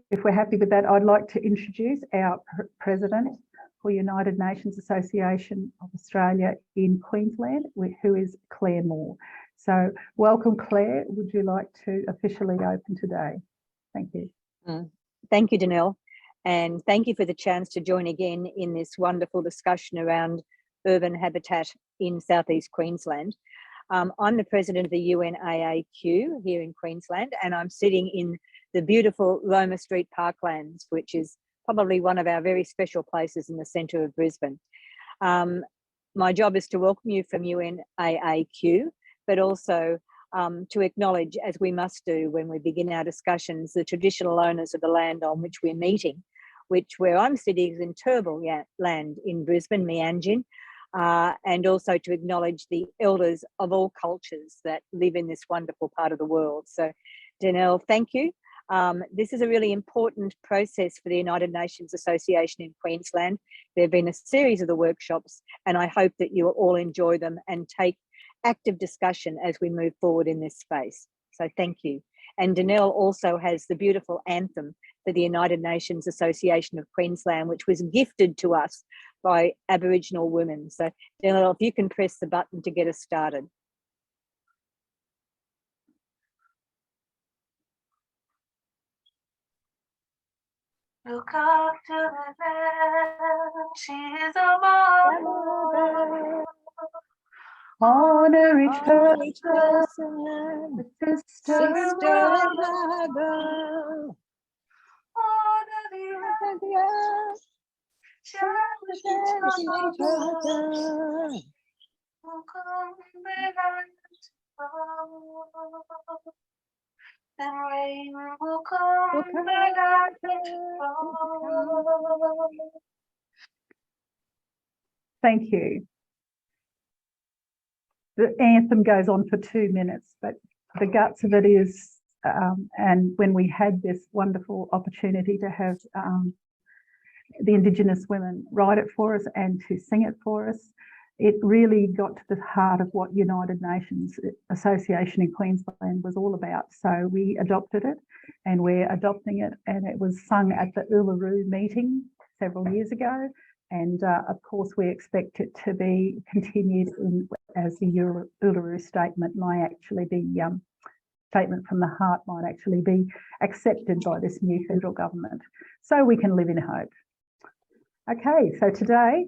if we're happy with that, I'd like to introduce our President for United Nations Association of Australia in Queensland, who is Claire Moore. So welcome, Claire. Would you like to officially open today? Thank you. Thank you, Danelle, and thank you for the chance to join again in this wonderful discussion around urban habitat in South-East Queensland. I'm the president of the UNAAQ here in Queensland, and I'm sitting in the beautiful Loma Street Parklands, which is probably one of our very special places in the centre of Brisbane. My job is to welcome you from UNAAQ, but also to acknowledge, as we must do when we begin our discussions, the traditional owners of the land on which we're meeting, where I'm sitting is in Turrbal land in Brisbane, Meanjin, and also to acknowledge the elders of all cultures that live in this wonderful part of the world. So, Danelle, thank you. This is a really important process for the United Nations Association in Queensland. There have been a series of the workshops, and I hope that you will all enjoy them and take active discussion as we move forward in this space. So thank you. And Danelle also has the beautiful anthem for the United Nations Association of Queensland, which was gifted to us by Aboriginal women. So Danelle, if you can press the button to get us started. Look up to the land, she is a mother. Honour each person, the sister and mother. Honor the earth, cherish each other. Look on the land, and rain will come the land and fall. Thank you. The anthem goes on for 2 minutes, but the guts of it is, and when we had this wonderful opportunity to have the Indigenous women write it for us and to sing it for us, it really got to the heart of what United Nations Association in Queensland was all about. So we adopted it, and we're adopting it, and it was sung at the Uluru meeting several years ago. And of course, we expect it to be continued as the Uluru statement might actually be, statement from the heart might actually be accepted by this new federal government, so we can live in hope. Okay, so today,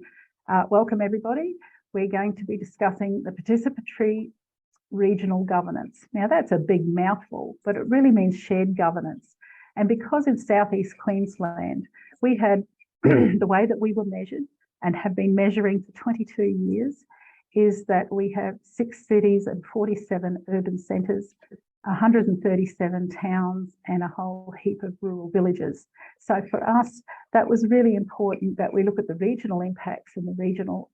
welcome everybody. We're going to be discussing the participatory regional governance. Now that's a big mouthful, but it really means shared governance. And because in South-East Queensland, we had the way that we were measured and have been measuring for 22 years is that we have 6 cities and 47 urban centres, 137 towns and a whole heap of rural villages. So for us, that was really important that we look at the regional impacts and the regional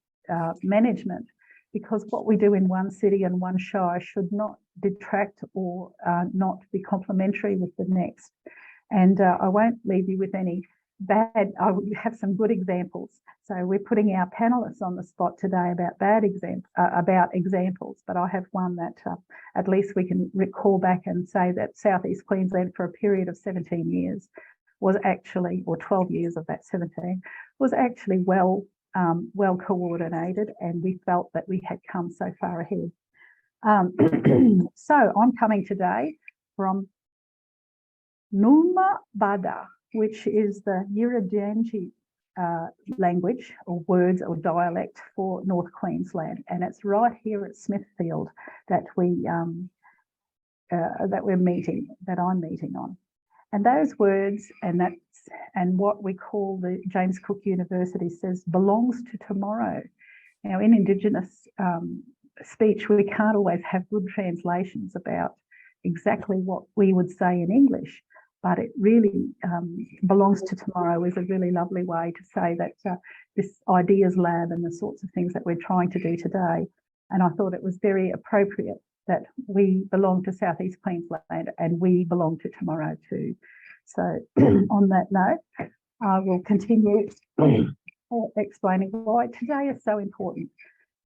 management, because what we do in one city and one shire should not detract or not be complementary with the next. And I won't leave you with any bad, I have some good examples. So we're putting our panelists on the spot today about examples, but I have one that at least we can recall back and say that South-East Queensland for a period of 17 years was actually, or 12 years of that 17, was actually well coordinated, and we felt that we had come so far ahead. So I'm coming today from Numa Bada, which is the Yirradjanji language or words or dialect for North Queensland, and it's right here at Smithfield that I'm meeting on. And those words and what we call the James Cook University says belongs to tomorrow. Now in Indigenous speech, we can't always have good translations about exactly what we would say in English, but it really belongs to tomorrow is a really lovely way to say that this ideas lab and the sorts of things that we're trying to do today. And I thought it was very appropriate that we belong to South-East Queensland and we belong to tomorrow too. So on that note, I will continue explaining why today is so important.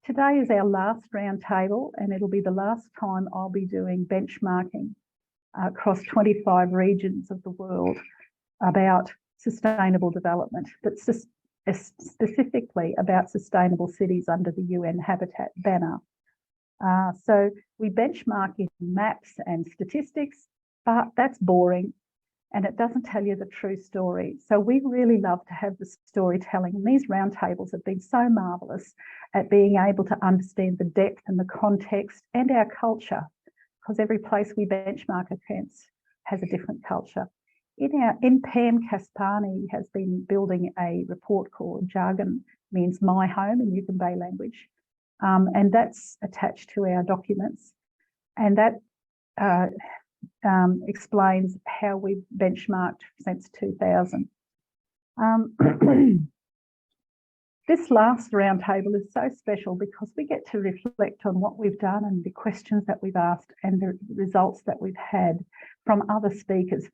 Today is our last roundtable, and it'll be the last time I'll be doing benchmarking across 25 regions of the world about sustainable development, but specifically about sustainable cities under the UN Habitat banner. So we benchmark in maps and statistics, but that's boring and it doesn't tell you the true story. So we really love to have the storytelling. And these roundtables have been so marvellous at being able to understand the depth and the context and our culture, because every place we benchmark against has a different culture. In Pam Kaspani has been building a report called Jargon Means My Home in Yugambeh language. And that's attached to our documents. And that explains how we've benchmarked since 2000. This last roundtable is so special because we get to reflect on what we've done and the questions that we've asked and the results that we've had from other speakers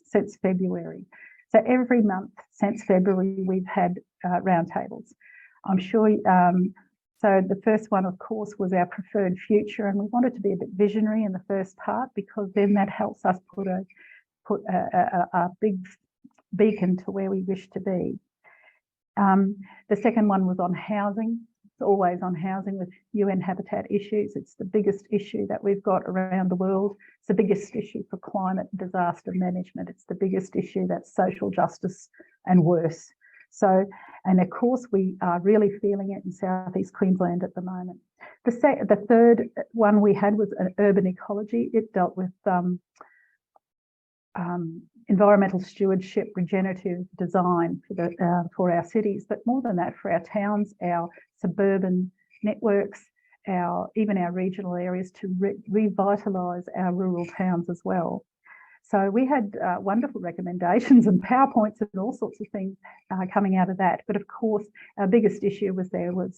since February. So every month since February, we've had roundtables. I'm sure, so the first one, of course, was our preferred future, and we wanted to be a bit visionary in the first part because then that helps us put a big beacon to where we wish to be. The second one was on housing. It's always on housing with UN Habitat issues. It's the biggest issue that we've got around the world. It's the biggest issue for climate and disaster management. It's the biggest issue that's social justice and worse. So, and of course, we are really feeling it in South-East Queensland at the moment. The third one we had was an urban ecology. It dealt with environmental stewardship, regenerative design for our cities, but more than that, for our towns, our suburban networks, even our regional areas to revitalise our rural towns as well. So we had wonderful recommendations and PowerPoints and all sorts of things coming out of that. But of course, our biggest issue was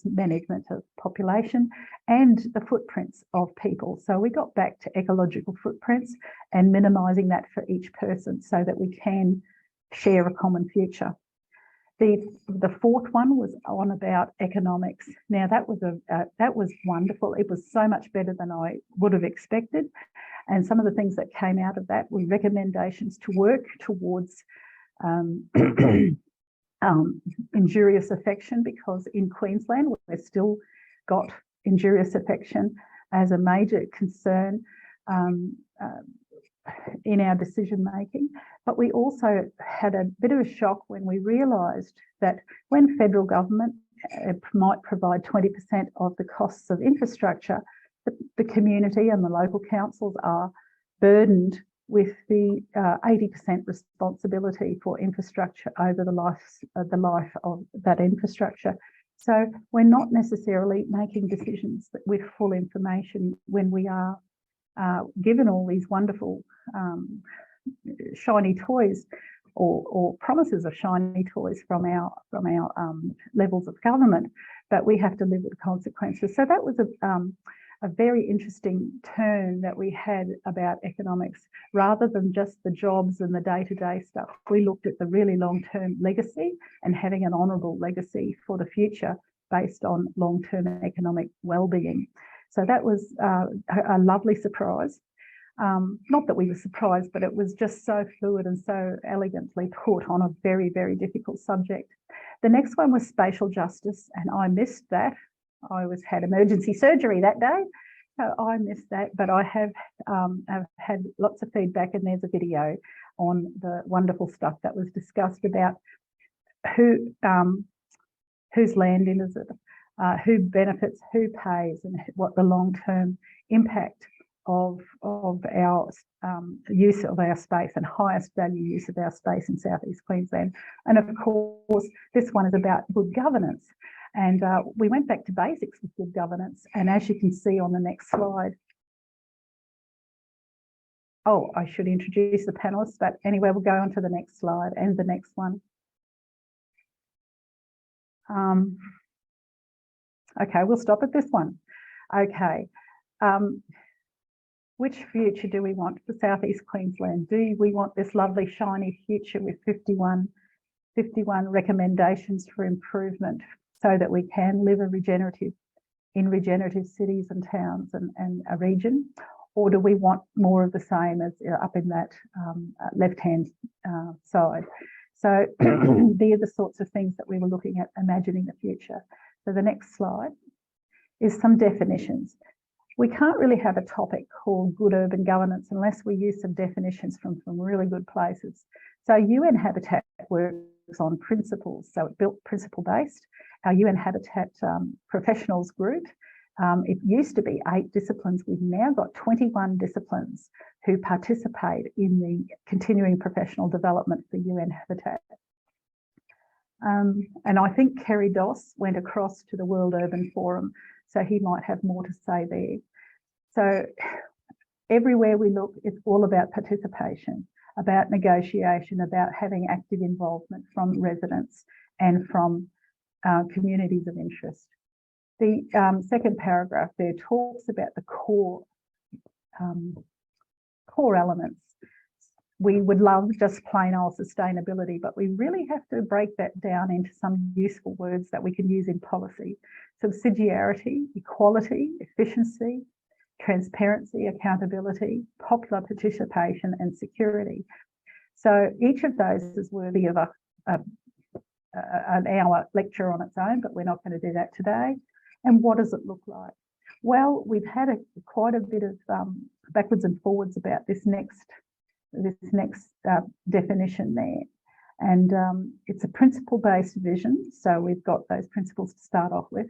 management of population and the footprints of people. So we got back to ecological footprints and minimising that for each person so that we can share a common future. The fourth one was on about economics. Now that was wonderful. It was so much better than I would have expected. And some of the things that came out of that were recommendations to work towards injurious affection, because in Queensland we've still got injurious affection as a major concern in our decision making. But we also had a bit of a shock when we realised that when federal government might provide 20% of the costs of infrastructure, the community and the local councils are burdened with the 80% responsibility for infrastructure over the life of that infrastructure. So we're not necessarily making decisions with full information when we are given all these wonderful shiny toys or promises of shiny toys from our levels of government, but we have to live with the consequences. So that was a very interesting turn that we had about economics. Rather than just the jobs and the day-to-day stuff, we looked at the really long-term legacy and having an honourable legacy for the future based on long-term economic well-being. So that was a lovely surprise. Not that we were surprised, but it was just so fluid and so elegantly put on a very, very difficult subject. The next one was spatial justice, and I missed that. I had emergency surgery that day, so I missed that, but I have I've had lots of feedback, and there's a video on the wonderful stuff that was discussed about whose land is it, who benefits, who pays, and what the long-term impact of our use of our space and highest value use of our space in South-East Queensland. And of course, this one is about good governance. And we went back to basics with good governance. And as you can see on the next slide, oh, I should introduce the panelists, but anyway, we'll go on to the next slide and the next one. Okay, we'll stop at this one. Okay. Which future do we want for South-East Queensland? Do we want this lovely shiny future with 51 recommendations for improvement so that we can live in regenerative cities and towns and a region? or do we want more of the same as up in that left-hand side? So they're the sorts of things that we were looking at, imagining the future. So the next slide is some definitions. We can't really have a topic called good urban governance unless we use some definitions from really good places. So UN Habitat works on principles, so it built principle-based. Our UN Habitat professionals group, it used to be 8 disciplines. We've now got 21 disciplines who participate in the continuing professional development for UN Habitat. And I think Kerry Doss went across to the World Urban Forum, so he might have more to say there. So everywhere we look, it's all about participation, about negotiation, about having active involvement from residents and from communities of interest. The second paragraph there talks about the core elements. We would love just plain old sustainability, but we really have to break that down into some useful words that we can use in policy. Subsidiarity, equality, efficiency, transparency, accountability, popular participation, and security. So each of those is worthy of an hour lecture on its own, but we're not going to do that today. And what does it look like? Well, we've had quite a bit of backwards and forwards about this next definition there. And it's a principle-based vision. So we've got those principles to start off with.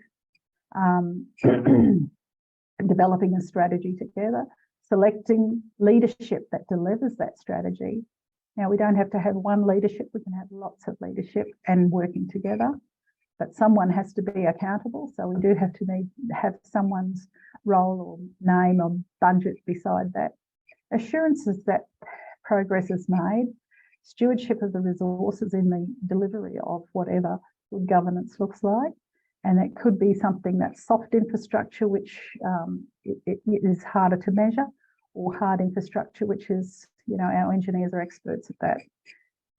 Developing a strategy together, selecting leadership that delivers that strategy. Now, we don't have to have one leadership, we can have lots of leadership and working together, but someone has to be accountable. So we do have to have someone's role or name or budget beside that. Assurances that progress is made, stewardship of the resources in the delivery of whatever good governance looks like. And that could be something that's soft infrastructure, which it is harder to measure, or hard infrastructure, which is, you know, our engineers are experts at that.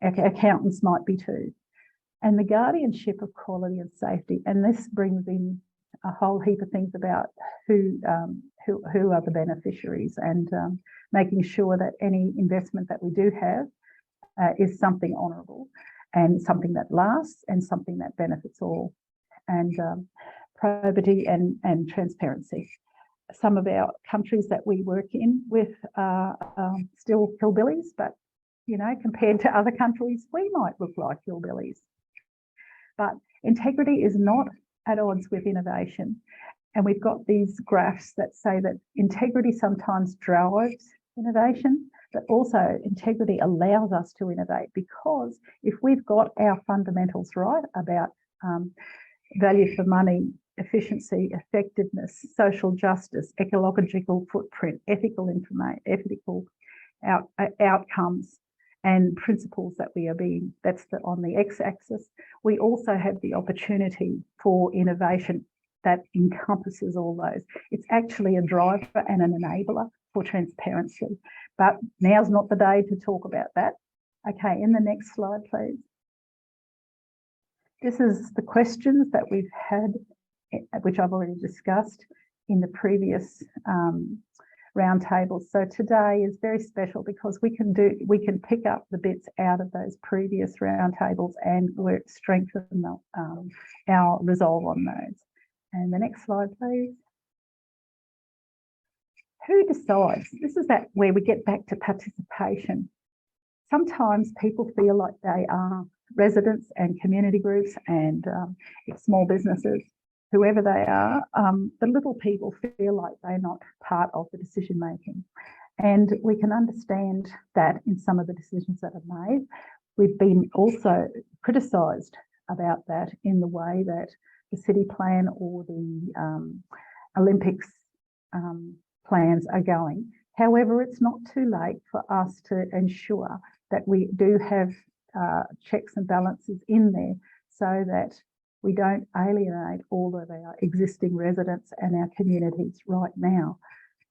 Accountants might be too. And the guardianship of quality and safety. And this brings in a whole heap of things about who are the beneficiaries, and making sure that any investment that we do have is something honourable and something that lasts and something that benefits all. And probity and transparency. Some of our countries that we work in with are still hillbillies, but, you know, compared to other countries, we might look like hillbillies. But integrity is not at odds with innovation. And we've got these graphs that say that integrity sometimes drives innovation, but also integrity allows us to innovate, because if we've got our fundamentals right about value for money, efficiency, effectiveness, social justice, ecological footprint, ethical outcomes, and principles that we are being, that's on the x-axis. We also have the opportunity for innovation that encompasses all those. It's actually a driver and an enabler for transparency. But now's not the day to talk about that. Okay, in the next slide, please. This is the questions that we've had, which I've already discussed in the previous roundtables. So today is very special because we can pick up the bits out of those previous roundtables and strengthen our resolve on those. And the next slide, please. Who decides? This is where we get back to participation. Sometimes people feel like they are residents and community groups and small businesses, whoever they are, the little people feel like they're not part of the decision making. And we can understand that in some of the decisions that are made. We've been also criticised about that in the way that the city plan or the Olympics plans are going. However, it's not too late for us to ensure that we do have checks and balances in there so that we don't alienate all of our existing residents and our communities right now.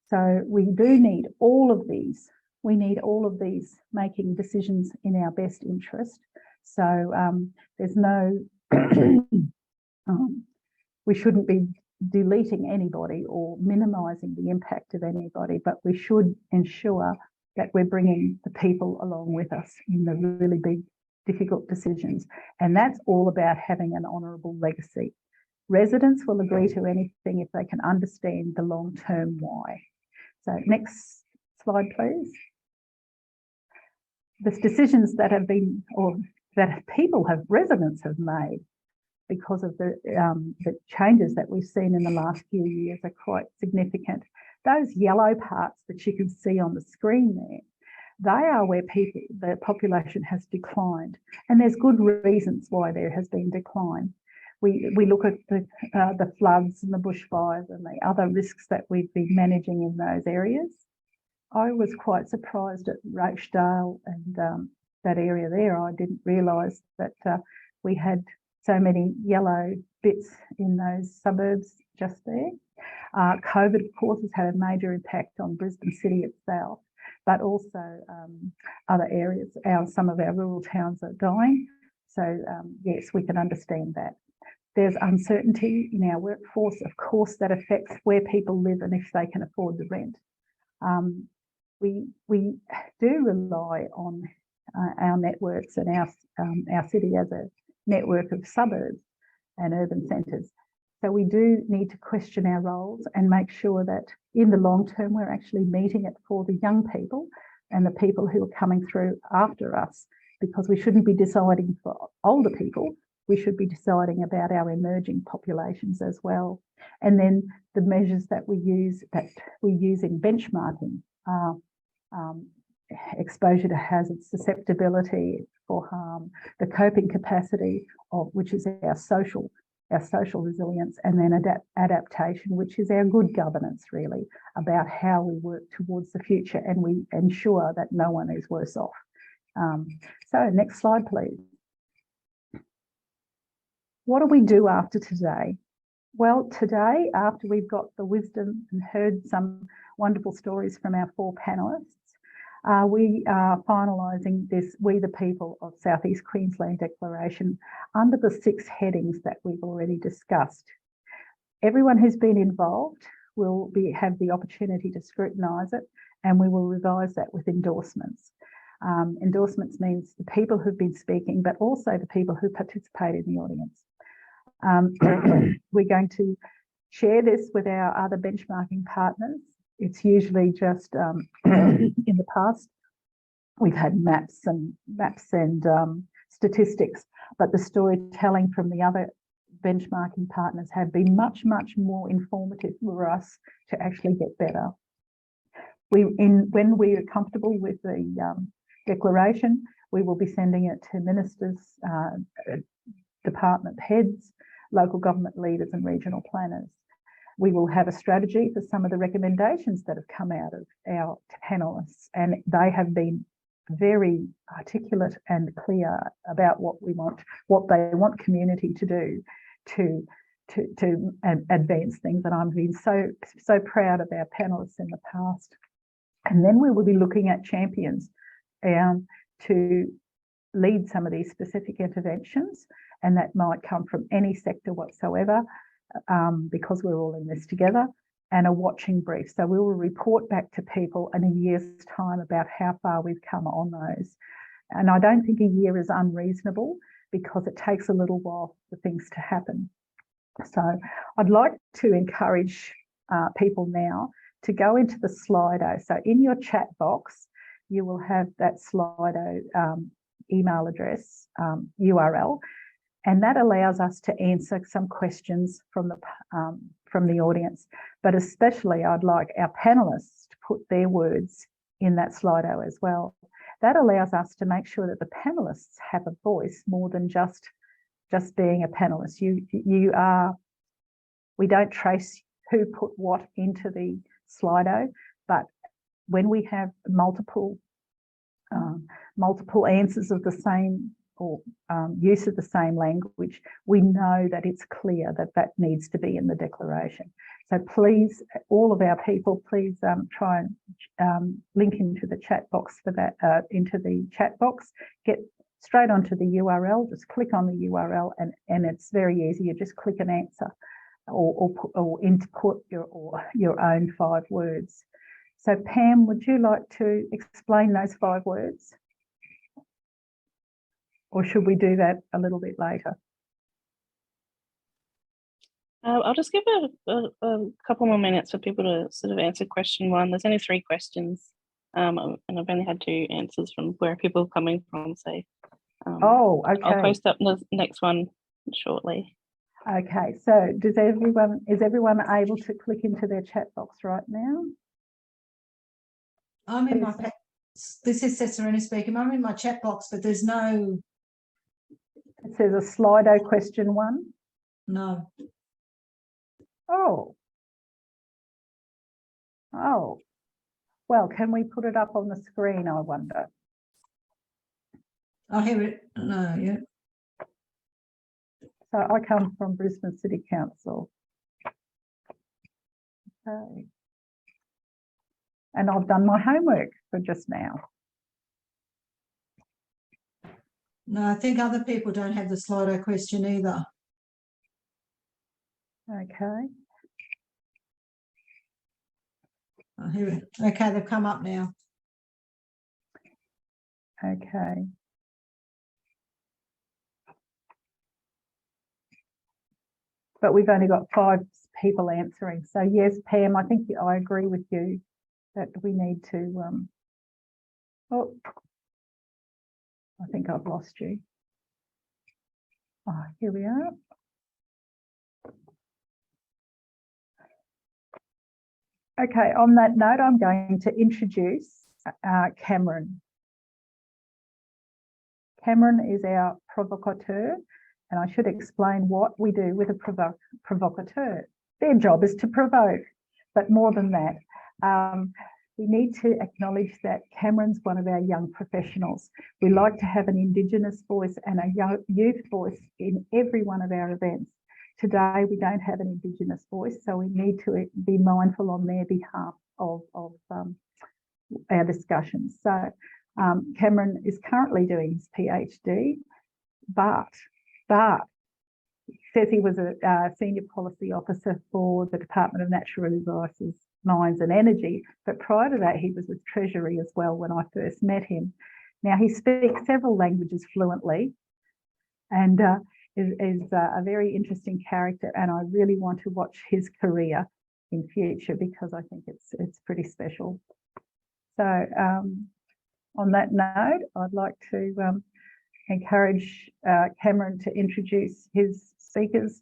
So we do need all of these. We need all of these making decisions in our best interest. So there's no, we shouldn't be deleting anybody or minimising the impact of anybody, but we should ensure that we're bringing the people along with us in the really big, difficult decisions. And that's all about having an honourable legacy. Residents will agree to anything if they can understand the long-term why. So next slide, please. The decisions that have been, or that residents have made because of the changes that we've seen in the last few years are quite significant. Those yellow parts that you can see on the screen there, they are where the population has declined, and there's good reasons why there has been decline. We look at the floods and the bushfires and the other risks that we've been managing in those areas. I was quite surprised at Roachdale and that area there. I didn't realise that we had so many yellow bits in those suburbs just there. COVID, of course, has had a major impact on Brisbane City itself, but also other areas. Some of our rural towns are dying. So yes, we can understand that. There's uncertainty in our workforce, of course, that affects where people live and if they can afford the rent. We do rely on our networks and our city as a network of suburbs and urban centres. So we do need to question our roles and make sure that in the long term we're actually meeting it for the young people and the people who are coming through after us, because we shouldn't be deciding for older people. We should be deciding about our emerging populations as well. And then the measures that we use in benchmarking are exposure to hazards, susceptibility for harm, the coping capacity of which is our social resilience, and then adaptation, which is our good governance, really, about how we work towards the future and we ensure that no one is worse off. So next slide, please. What do we do after today? Well, today, after we've got the wisdom and heard some wonderful stories from our 4 panellists, we are finalising this We the People of South-East Queensland Declaration under the 6 headings that we've already discussed. Everyone who's been involved will have the opportunity to scrutinise it, and we will revise that with endorsements. Endorsements means the people who've been speaking, but also the people who participate in the audience. We're going to share this with our other benchmarking partners. It's usually just in the past we've had maps and statistics, but the storytelling from the other benchmarking partners have been much more informative for us to actually get better. When we are comfortable with the declaration, we will be sending it to ministers, department heads, local government leaders and regional planners. We will have a strategy for some of the recommendations that have come out of our panellists, and they have been very articulate and clear about what they want community to do to advance things. And I've been so proud of our panellists in the past. And then we will be looking at champions to lead some of these specific interventions, and that might come from any sector whatsoever, because we're all in this together, and a watching brief. So we will report back to people in a year's time about how far we've come on those. And I don't think a year is unreasonable, because it takes a little while for things to happen. So I'd like to encourage people now to go into the Slido. So in your chat box, you will have that Slido email address, URL, and that allows us to answer some questions from the audience. But especially, I'd like our panellists to put their words in that Slido as well. That allows us to make sure that the panellists have a voice more than just being a panellist. We don't trace who put what into the Slido, but when we have multiple answers of the same or use of the same language, we know that it's clear that needs to be in the declaration. So please, all of our people, please try and link into the chat box for that, get straight onto the URL, just click on the URL and it's very easy. You just click an answer. or input your own 5 words. So Pam, would you like to explain those 5 words? Or should we do that a little bit later? I'll just give a couple more minutes for people to sort of answer question 1. There's only 3 questions, and I've only had 2 answers from where people are coming from. So Oh, okay. I'll post up the next one shortly. Okay, so is everyone able to click into their chat box right now? I'm in my, this is Cesarina speaking. I'm in my chat box, but there's no. It says a Slido question 1. No. Oh. Oh. Well, can we put it up on the screen, I wonder? I hear it. No, yeah. So I come from Brisbane City Council. Okay. And I've done my homework for just now. No, I think other people don't have the Slido question either. Okay. I hear it. Okay, they've come up now. Okay. But we've only got 5 people answering. So yes, Pam, I think I agree with you that we need to, oh, I think I've lost you. Oh, here we are. Okay, on that note, I'm going to introduce Cameron. Cameron is our provocateur, and I should explain what we do with a provocateur. Their job is to provoke, but more than that, we need to acknowledge that Cameron's one of our young professionals. We like to have an Indigenous voice and a young youth voice in every one of our events. Today, we don't have an Indigenous voice, so we need to be mindful on their behalf of our discussions. So Cameron is currently doing his PhD, but says he was a senior policy officer for the Department of Natural Resources, Mines and Energy, but prior to that he was with Treasury as well when I first met him. Now he speaks several languages fluently and is a very interesting character, and I really want to watch his career in future because I think it's pretty special. So on that note, I'd like to encourage Cameron to introduce his speakers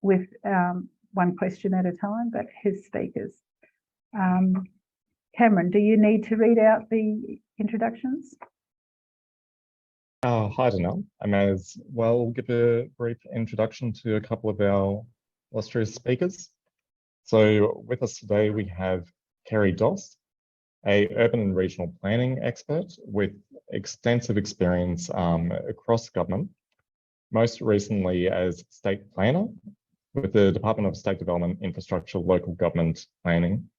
with 1 question at a time, but his speakers. Cameron, do you need to read out the introductions? Hi, Danelle. I may as well give a brief introduction to a couple of our illustrious speakers. So with us today, we have Kerry Doss, an urban and regional planning expert with extensive experience across government, most recently as state planner with the Department of State Development, Infrastructure, Local Government Planning,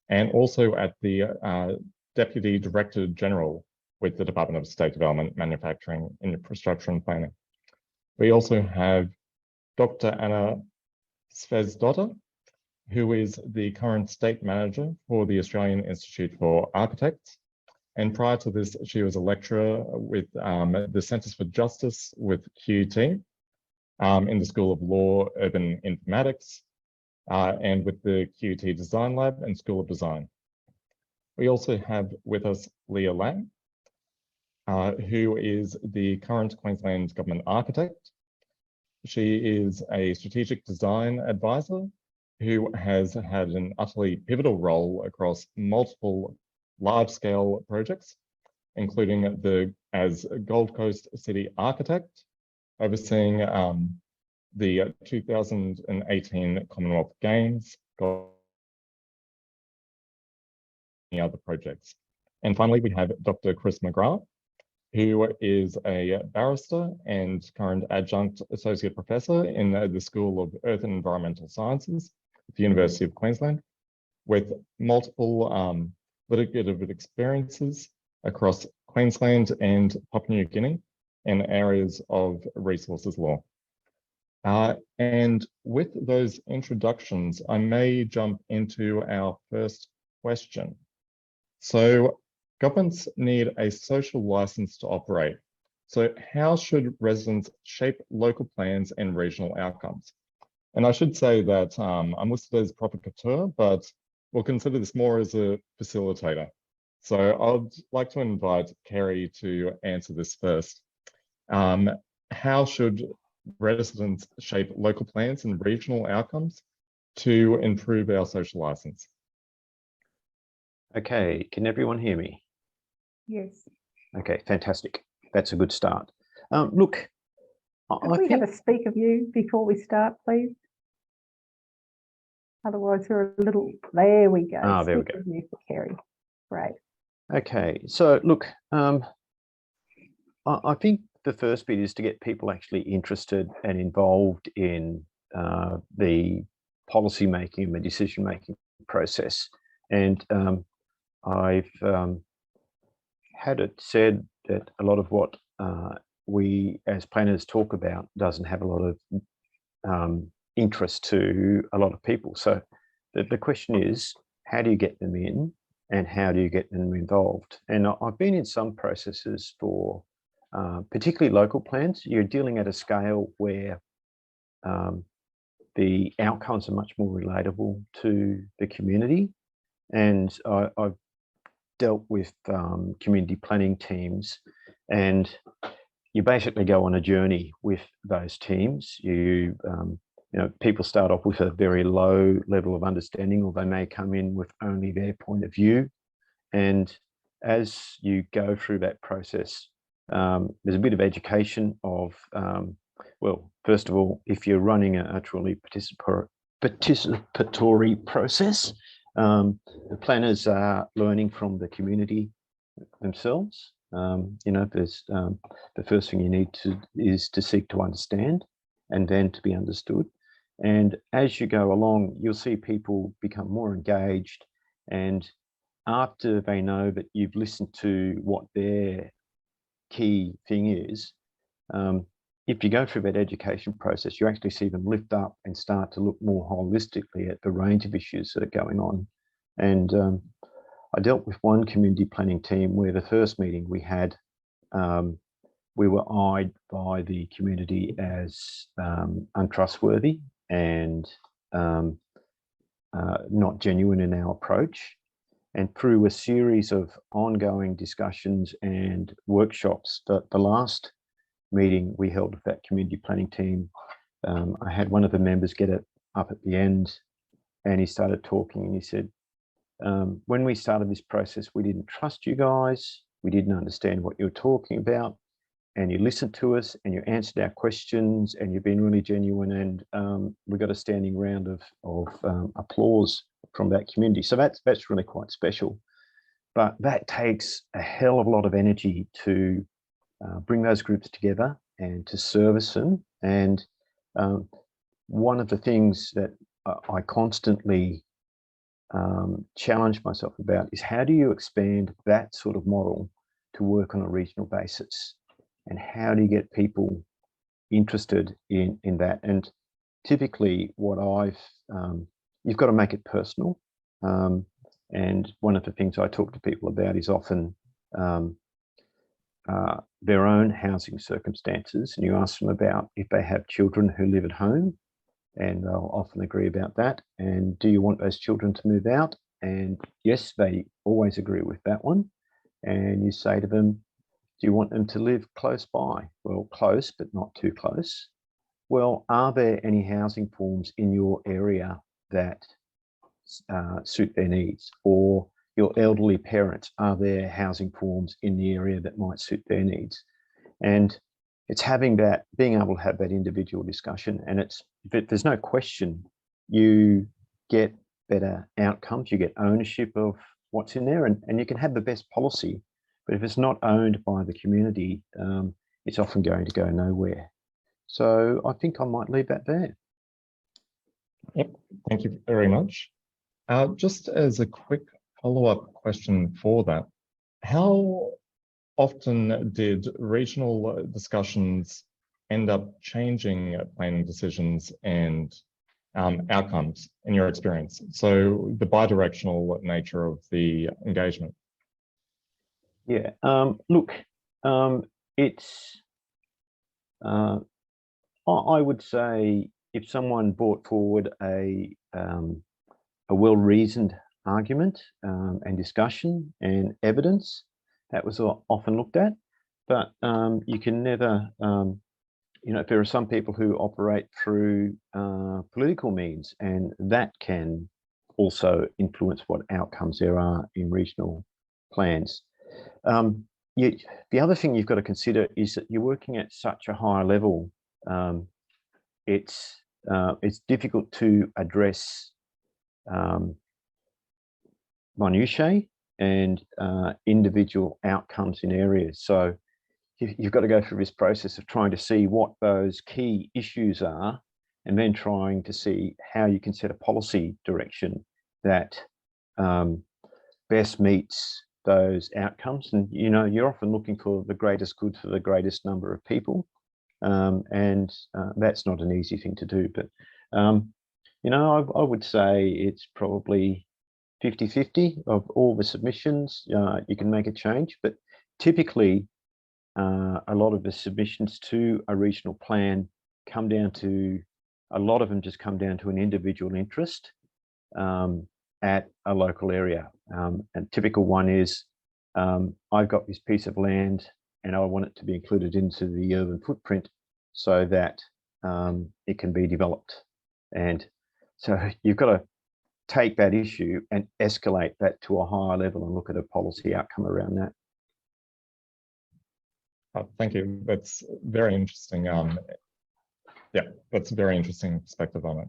and also at the Deputy Director General with the Department of State Development, Manufacturing, Infrastructure and Planning. We also have Dr. Anna Svezdotter, who is the current state manager for the Australian Institute for Architects. And prior to this, she was a lecturer with the Centres for Justice with QUT in the School of Law, Urban Informatics, and with the QUT Design Lab and School of Design. We also have with us Leah Lang, who is the current Queensland Government Architect. She is a strategic design advisor who has had an utterly pivotal role across multiple large-scale projects, including as Gold Coast City Architect, overseeing the 2018 Commonwealth Games, many other projects. And finally, we have Dr. Chris McGrath, who is a barrister and current adjunct associate professor in the School of Earth and Environmental Sciences at the University of Queensland, with multiple litigative experiences across Queensland and Papua New Guinea in areas of resources law. And with those introductions, I may jump into our first question. So governments need a social license to operate. So how should residents shape local plans and regional outcomes? And I should say that I'm listed as provocateur, but we'll consider this more as a facilitator. So I'd like to invite Kerry to answer this first. How should residents shape local plans and regional outcomes to improve our social license? Okay, can everyone hear me? Yes. Okay, fantastic. That's a good start. Look, Could we have a speak of you before we start, please? Otherwise, we're a little. There we go. Ah, there we Speak go. of you for Kerry. Great. Okay, so look, I think the first bit is to get people actually interested and involved in the policy making and the decision making process. And I've had it said that a lot of what we as planners talk about doesn't have a lot of interest to a lot of people. So the question is, how do you get them in and how do you get them involved? And I've been in some processes for particularly local plans. You're dealing at a scale where the outcomes are much more relatable to the community. And I've dealt with community planning teams, and you basically go on a journey with those teams. You know, people start off with a very low level of understanding, or they may come in with only their point of view. And as you go through that process, there's a bit of education of, well, first of all, if you're running a truly participatory process, the planners are learning from the community themselves. You know, there's the first thing you need is to seek to understand and then to be understood. And as you go along, you'll see people become more engaged. And after they know that you've listened to what their key thing is, if you go through that education process, you actually see them lift up and start to look more holistically at the range of issues that are going on. And I dealt with one community planning team where the first meeting we had, we were eyed by the community as untrustworthy and not genuine in our approach. And through a series of ongoing discussions and workshops, the last meeting we held with that community planning team, I had one of the members get it up at the end, and he started talking and he said, when we started this process, we didn't trust you guys. We didn't understand what you were talking about, and you listened to us and you answered our questions and you've been really genuine, and we got a standing round of applause from that community. So that's really quite special. But that takes a hell of a lot of energy to bring those groups together and to service them. And one of the things that I constantly challenge myself about is, how do you expand that sort of model to work on a regional basis? And how do you get people interested in that? And typically what you've got to make it personal. And one of the things I talk to people about is often their own housing circumstances. And you ask them about if they have children who live at home, and they'll often agree about that. And do you want those children to move out? And yes, they always agree with that one. And you say to them, do you want them to live close by? Well, close, but not too close. Well, are there any housing forms in your area that suit their needs? Or your elderly parents, are there housing forms in the area that might suit their needs? And it's having that, being able to have that individual discussion. And there's no question, you get better outcomes, you get ownership of what's in there, and you can have the best policy, but if it's not owned by the community, it's often going to go nowhere. So I think I might leave that there. Yep, thank you very much. Just as a quick follow-up question for that, how often did regional discussions end up changing planning decisions and outcomes in your experience? So the bidirectional nature of the engagement. Yeah, look, it's, I would say if someone brought forward a well-reasoned argument and discussion and evidence, that was often looked at. But you can never, you know, there are some people who operate through political means, and that can also influence what outcomes there are in regional plans. The other thing you've got to consider is that you're working at such a high level. It's difficult to address minutiae and individual outcomes in areas. So you've got to go through this process of trying to see what those key issues are, and then trying to see how you can set a policy direction that best meets those outcomes. And, you know, you're often looking for the greatest good for the greatest number of people. And that's not an easy thing to do. But, you know, I would say it's probably 50-50 of all the submissions. You can make a change, but typically a lot of the submissions to a regional plan come down to, a lot of them just come down to an individual interest at a local area. And typical one is, I've got this piece of land and I want it to be included into the urban footprint so that it can be developed. And so you've got to take that issue and escalate that to a higher level and look at a policy outcome around that. Thank you. That's very interesting. Yeah, that's a very interesting perspective on it.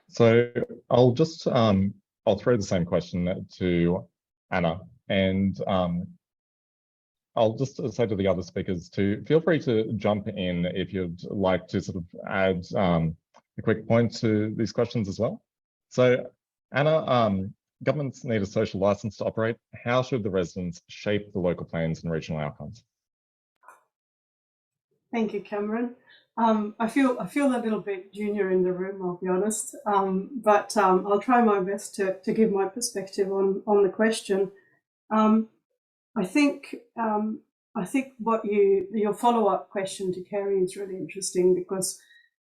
So I'll just I'll throw the same question to Anna, and I'll just say to the other speakers to feel free to jump in if you'd like to sort of add a quick point to these questions as well. So Anna, governments need a social license to operate. How should the residents shape the local plans and regional outcomes? Thank you, Cameron. I feel a little bit junior in the room, I'll be honest, but I'll try my best to give my perspective on the question. I think what your follow-up question to Kerry is really interesting, because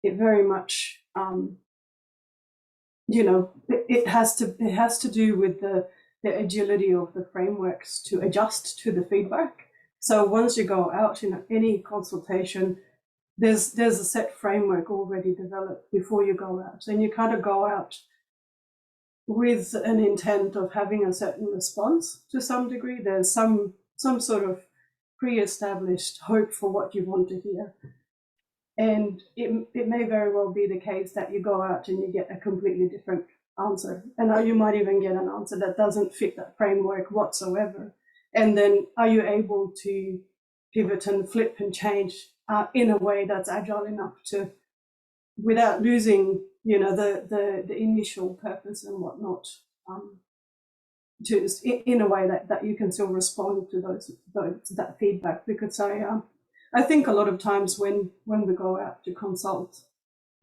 it very much, you know, it has to do with the agility of the frameworks to adjust to the feedback. So once you go out in any consultation, there's a set framework already developed before you go out, and you kind of go out with an intent of having a certain response to some degree. There's some sort of pre-established hope for what you want to hear. And it may very well be the case that you go out and you get a completely different answer. And you might even get an answer that doesn't fit that framework whatsoever. And then are you able to pivot and flip and change in a way that's agile enough to, without losing, you know, the initial purpose and whatnot, just in a way that you can still respond to that feedback. Because I think a lot of times when we go out to consult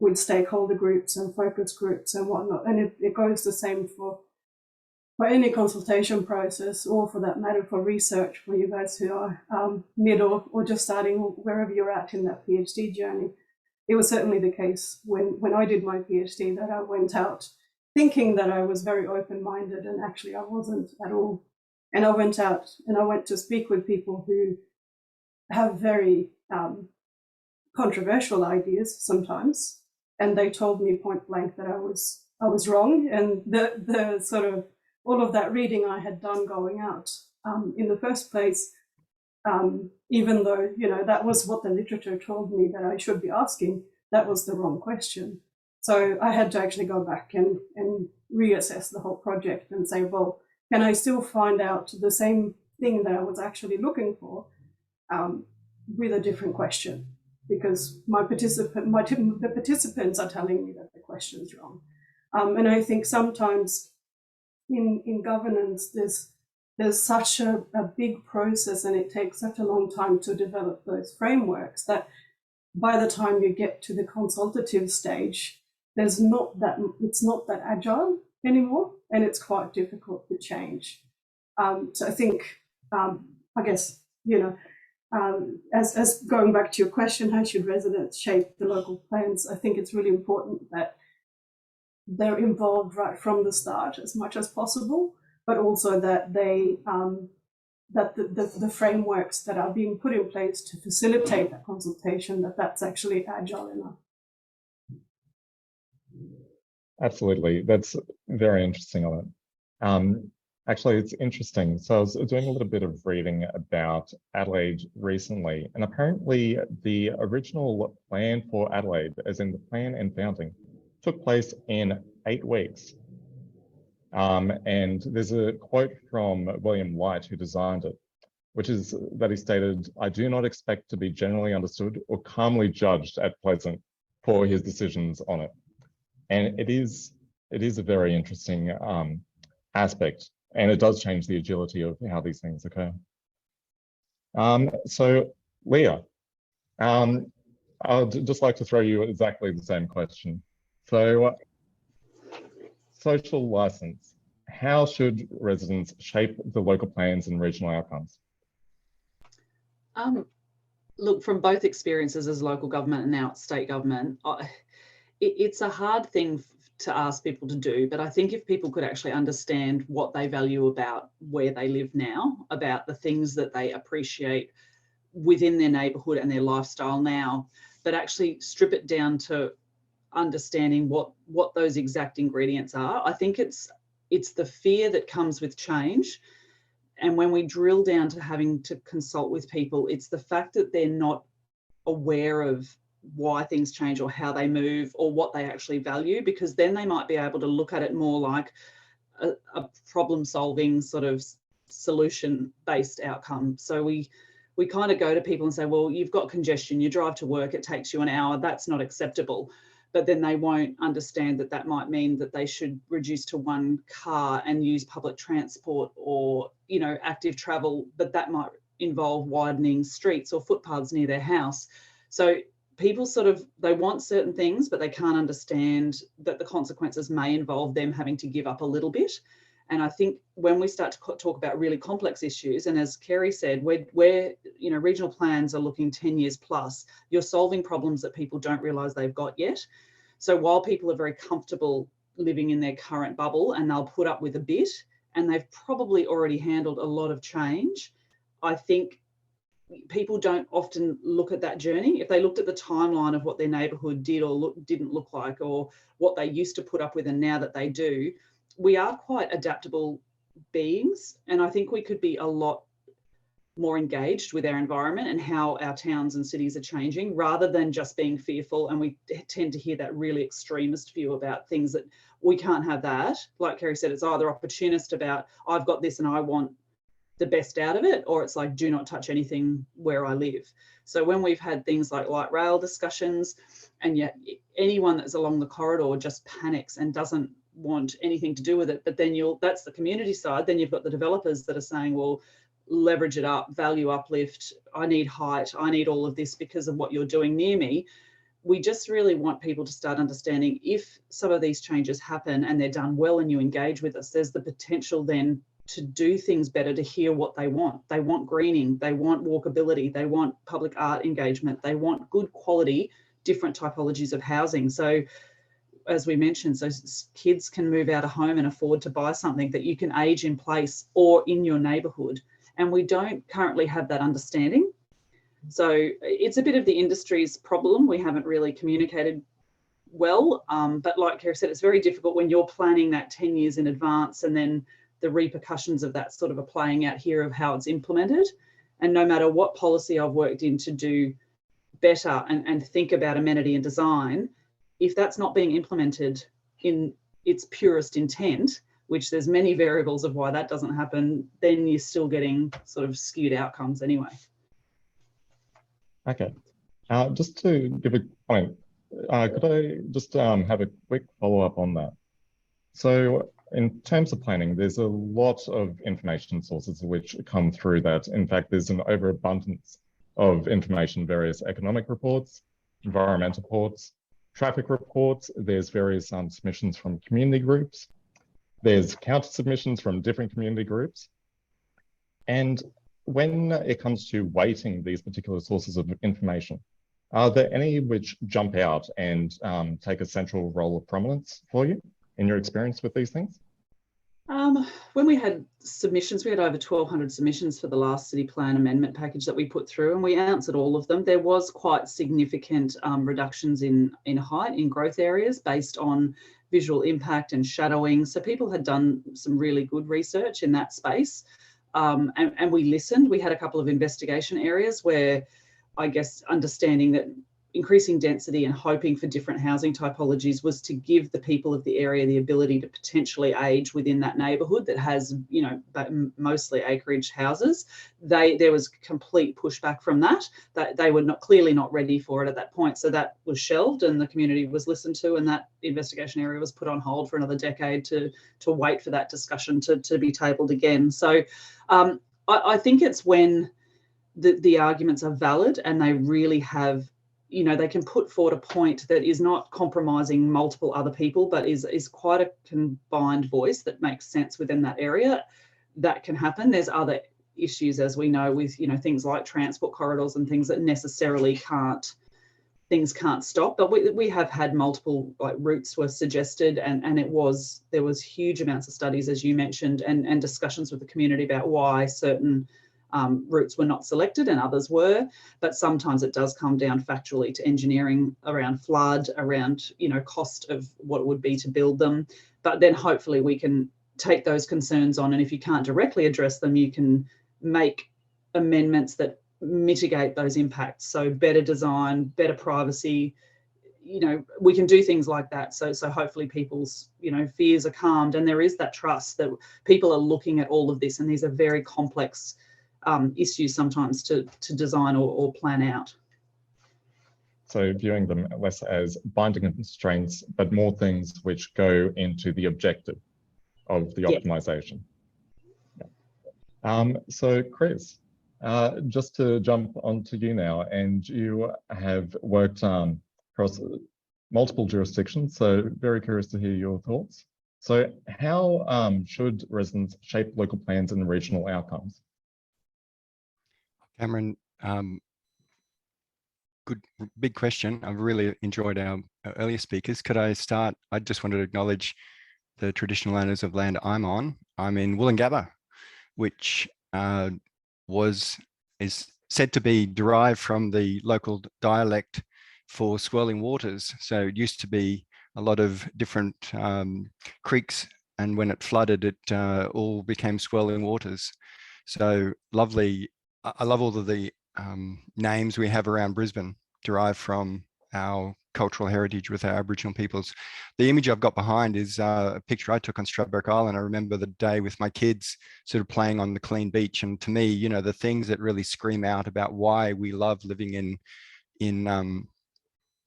with stakeholder groups and focus groups and whatnot, and it goes the same for any consultation process, or for that matter for research, for you guys who are mid or just starting, wherever you're at in that PhD journey. It was certainly the case when I did my PhD that I went out thinking that I was very open-minded, and actually I wasn't at all. And I went out and I went to speak with people who have very controversial ideas sometimes, and they told me point blank that I was wrong, and the sort of all of that reading I had done going out in the first place, even though, you know, that was what the literature told me that I should be asking, that was the wrong question. So I had to actually go back and reassess the whole project and say, well, can I still find out the same thing that I was actually looking for with a different question? Because the participants are telling me that the question's wrong. And I think sometimes in governance, there's such a big process, and it takes such a long time to develop those frameworks, that by the time you get to the consultative stage, it's not that agile anymore, and it's quite difficult to change. So I think, I guess, as going back to your question, how should residents shape the local plans? I think it's really important that they're involved right from the start as much as possible, but also that they that the frameworks that are being put in place to facilitate that consultation, that's actually agile enough. Absolutely, that's very interesting on it. Actually, it's interesting. So I was doing a little bit of reading about Adelaide recently, and apparently the original plan for Adelaide, as in the plan and founding, took place in 8 weeks. And there's a quote from William White, who designed it, which is that he stated, "I do not expect to be generally understood or calmly judged at present for his decisions on it." And it is a very interesting aspect, and it does change the agility of how these things occur. So Leah, I'd just like to throw you exactly the same question. So social license, how should residents shape the local plans and regional outcomes? Look, from both experiences as local government and now state government, it's a hard thing to ask people to do, but I think if people could actually understand what they value about where they live now, about the things that they appreciate within their neighbourhood and their lifestyle now, but actually strip it down to understanding what those exact ingredients are. I think it's the fear that comes with change. And when we drill down to having to consult with people, it's the fact that they're not aware of why things change or how they move or what they actually value, because then they might be able to look at it more like a problem-solving sort of solution-based outcome. So we kind of go to people and say, well, you've got congestion, you drive to work, it takes you an hour, that's not acceptable. But then they won't understand that that might mean that they should reduce to 1 car and use public transport or, active travel, but that might involve widening streets or footpaths near their house. So people they want certain things, but they can't understand that the consequences may involve them having to give up a little bit. And I think when we start to talk about really complex issues, and as Kerry said, where regional plans are looking 10 years plus, you're solving problems that people don't realise they've got yet. So while people are very comfortable living in their current bubble and they'll put up with a bit, and they've probably already handled a lot of change, I think people don't often look at that journey. If they looked at the timeline of what their neighbourhood did or didn't look like, or what they used to put up with and now that they do, we are quite adaptable beings. And I think we could be a lot more engaged with our environment and how our towns and cities are changing, rather than just being fearful. And we tend to hear that really extremist view about things that we can't have that. Like Kerry said, it's either opportunist about, I've got this and I want the best out of it, or it's like, do not touch anything where I live. So when we've had things like light rail discussions, and yet anyone that's along the corridor just panics and doesn't want anything to do with it, but then that's the community side. Then you've got the developers that are saying, well, leverage it up, value uplift, I need height, I need all of this because of what you're doing near me. We just really want people to start understanding, if some of these changes happen and they're done well and you engage with us, there's the potential then to do things better, to hear what they want. They want greening, they want walkability, they want public art engagement, they want good quality, different typologies of housing. So as we mentioned, so kids can move out of home and afford to buy something that you can age in place or in your neighbourhood. And we don't currently have that understanding. So it's a bit of the industry's problem. We haven't really communicated well. But like Kerry said, it's very difficult when you're planning that 10 years in advance, and then the repercussions of that sort of are playing out here of how it's implemented. And no matter what policy I've worked in to do better and think about amenity and design, if that's not being implemented in its purest intent, which there's many variables of why that doesn't happen, then you're still getting sort of skewed outcomes anyway. Okay, just to give a point, could I just have a quick follow-up on that? So in terms of planning, there's a lot of information sources which come through that. In fact, there's an overabundance of information, various economic reports, environmental reports, traffic reports. There's various submissions from community groups. There's counter submissions from different community groups. And when it comes to weighting these particular sources of information, are there any which jump out and take a central role of prominence for you in your experience with these things? When we had submissions, we had over 1,200 submissions for the last city plan amendment package that we put through, and we answered all of them. There was quite significant reductions in height in growth areas based on visual impact and shadowing. So people had done some really good research in that space. And we listened. We had a couple of investigation areas where, I guess, understanding that increasing density and hoping for different housing typologies was to give the people of the area the ability to potentially age within that neighbourhood that has, you know, mostly acreage houses. There was complete pushback from that they were clearly not ready for it at that point. So that was shelved and the community was listened to, and that investigation area was put on hold for another decade to wait for that discussion to be tabled again. So I think it's when the arguments are valid and they really have, you know, they can put forward a point that is not compromising multiple other people, but is quite a combined voice that makes sense within that area. That can happen. There's other issues, as we know, with, you know, things like transport corridors and things that necessarily can't stop. But we have had multiple routes were suggested, and there was huge amounts of studies, as you mentioned, and discussions with the community about why certain routes were not selected and others were. But sometimes it does come down factually to engineering around flood, around, you know, cost of what it would be to build them. But then hopefully we can take those concerns on, and if you can't directly address them, you can make amendments that mitigate those impacts. So better design, better privacy, you know, we can do things like that. So hopefully people's, you know, fears are calmed, and there is that trust that people are looking at all of this, and these are very complex issues sometimes to design or plan out. So viewing them less as binding constraints, but more things which go into the objective of the optimization. Yeah. So Chris, just to jump onto you now, and you have worked across multiple jurisdictions, so very curious to hear your thoughts. So how should residents shape local plans and regional outcomes? Cameron, good, big question. I've really enjoyed our earlier speakers. Could I start? I just wanted to acknowledge the traditional owners of land I'm on. I'm in Woolloongabba, which is said to be derived from the local dialect for swirling waters. So it used to be a lot of different creeks, and when it flooded, it all became swirling waters. So lovely. I love all of the names we have around Brisbane derived from our cultural heritage with our Aboriginal peoples. The image I've got behind is a picture I took on Stradbroke Island. I remember the day with my kids sort of playing on the clean beach. And to me, you know, the things that really scream out about why we love living in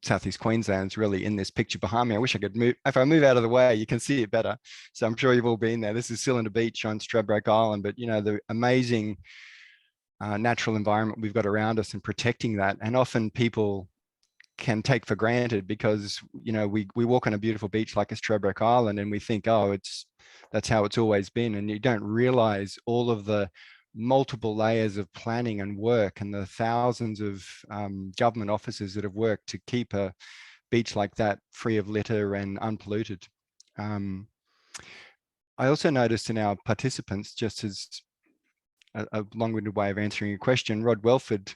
South-East Queensland is really in this picture behind me. I wish I could move. If I move out of the way, you can see it better. So I'm sure you've all been there. This is Cylinder Beach on Stradbroke Island, but you know, the amazing natural environment we've got around us and protecting that. And often people can take for granted because, you know, we walk on a beautiful beach like a Stradbroke Island and we think, oh, that's how it's always been. And you don't realize all of the multiple layers of planning and work and the thousands of government officers that have worked to keep a beach like that free of litter and unpolluted. I also noticed in our participants, just as a long-winded way of answering your question, Rod Welford,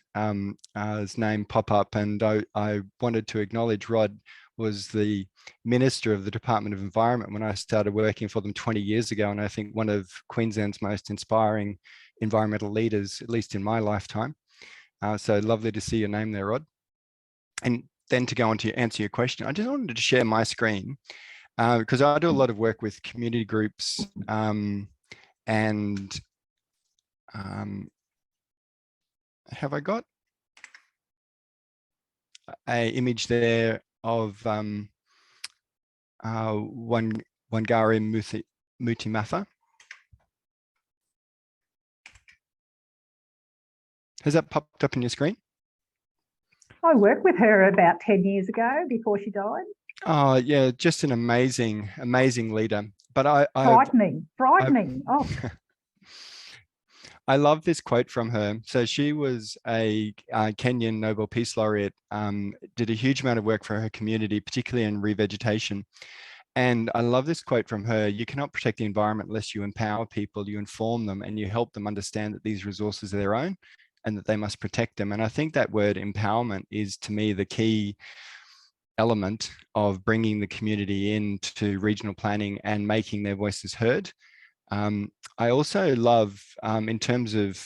his name pop up, and I wanted to acknowledge Rod was the Minister of the Department of Environment when I started working for them 20 years ago, and I think one of Queensland's most inspiring environmental leaders, at least in my lifetime. So lovely to see your name there, Rod. And then to go on to answer your question, I just wanted to share my screen because I do a lot of work with community groups and have I got an image there of Wangari Muti-Matha? Has that popped up in your screen? I worked with her about 10 years ago before she died. Oh yeah, just an amazing, amazing leader. But Frightening. Oh, I love this quote from her. So she was a Kenyan Nobel Peace Laureate, did a huge amount of work for her community, particularly in revegetation. And I love this quote from her: you cannot protect the environment unless you empower people, you inform them, and you help them understand that these resources are their own and that they must protect them. And I think that word empowerment is, to me, the key element of bringing the community into regional planning and making their voices heard. I also love, in terms of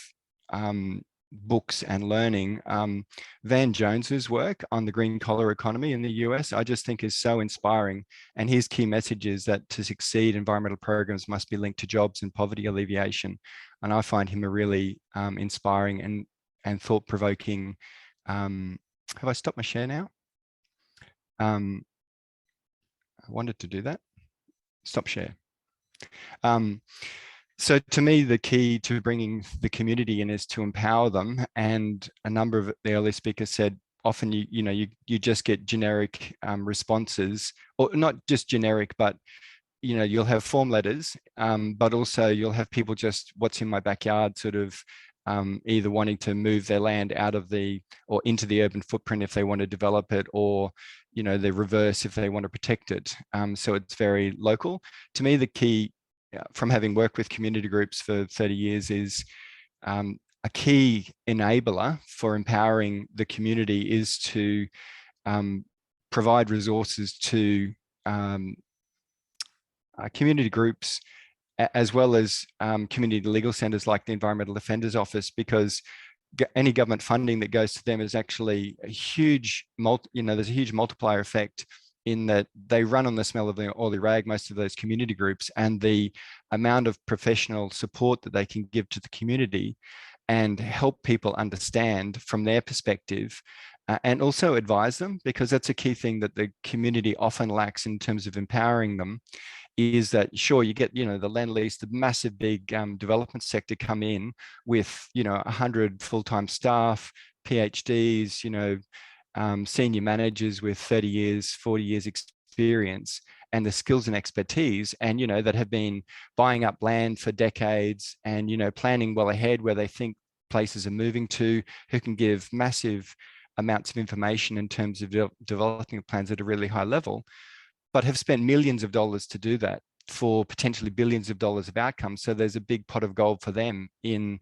books and learning, Van Jones's work on the green collar economy in the US, I just think is so inspiring. And his key message is that to succeed, environmental programs must be linked to jobs and poverty alleviation. And I find him a really inspiring and thought-provoking. Have I stopped my share now? I wanted to do that. Stop share. So to me, the key to bringing the community in is to empower them. And a number of the early speakers said, often you just get generic responses, or not just generic, but you'll have form letters, but also you'll have people just, what's in my backyard, sort of either wanting to move their land out of or into the urban footprint if they want to develop it, or the reverse if they want to protect it. So it's very local. To me, the key, from having worked with community groups for 30 years, is a key enabler for empowering the community is to provide resources to community groups, as well as community legal centres like the Environmental Defenders Office, because any government funding that goes to them is actually a huge, there's a huge multiplier effect, in that they run on the smell of the oily rag, most of those community groups, and the amount of professional support that they can give to the community and help people understand from their perspective, and also advise them, because that's a key thing that the community often lacks in terms of empowering them, is that, sure, you get, the land lease, the massive big development sector come in with, 100 full-time staff, PhDs, senior managers with 30 years, 40 years experience, and the skills and expertise, and, that have been buying up land for decades and, planning well ahead where they think places are moving to, who can give massive amounts of information in terms of developing plans at a really high level, but have spent millions of dollars to do that for potentially billions of dollars of outcomes. So there's a big pot of gold for them in,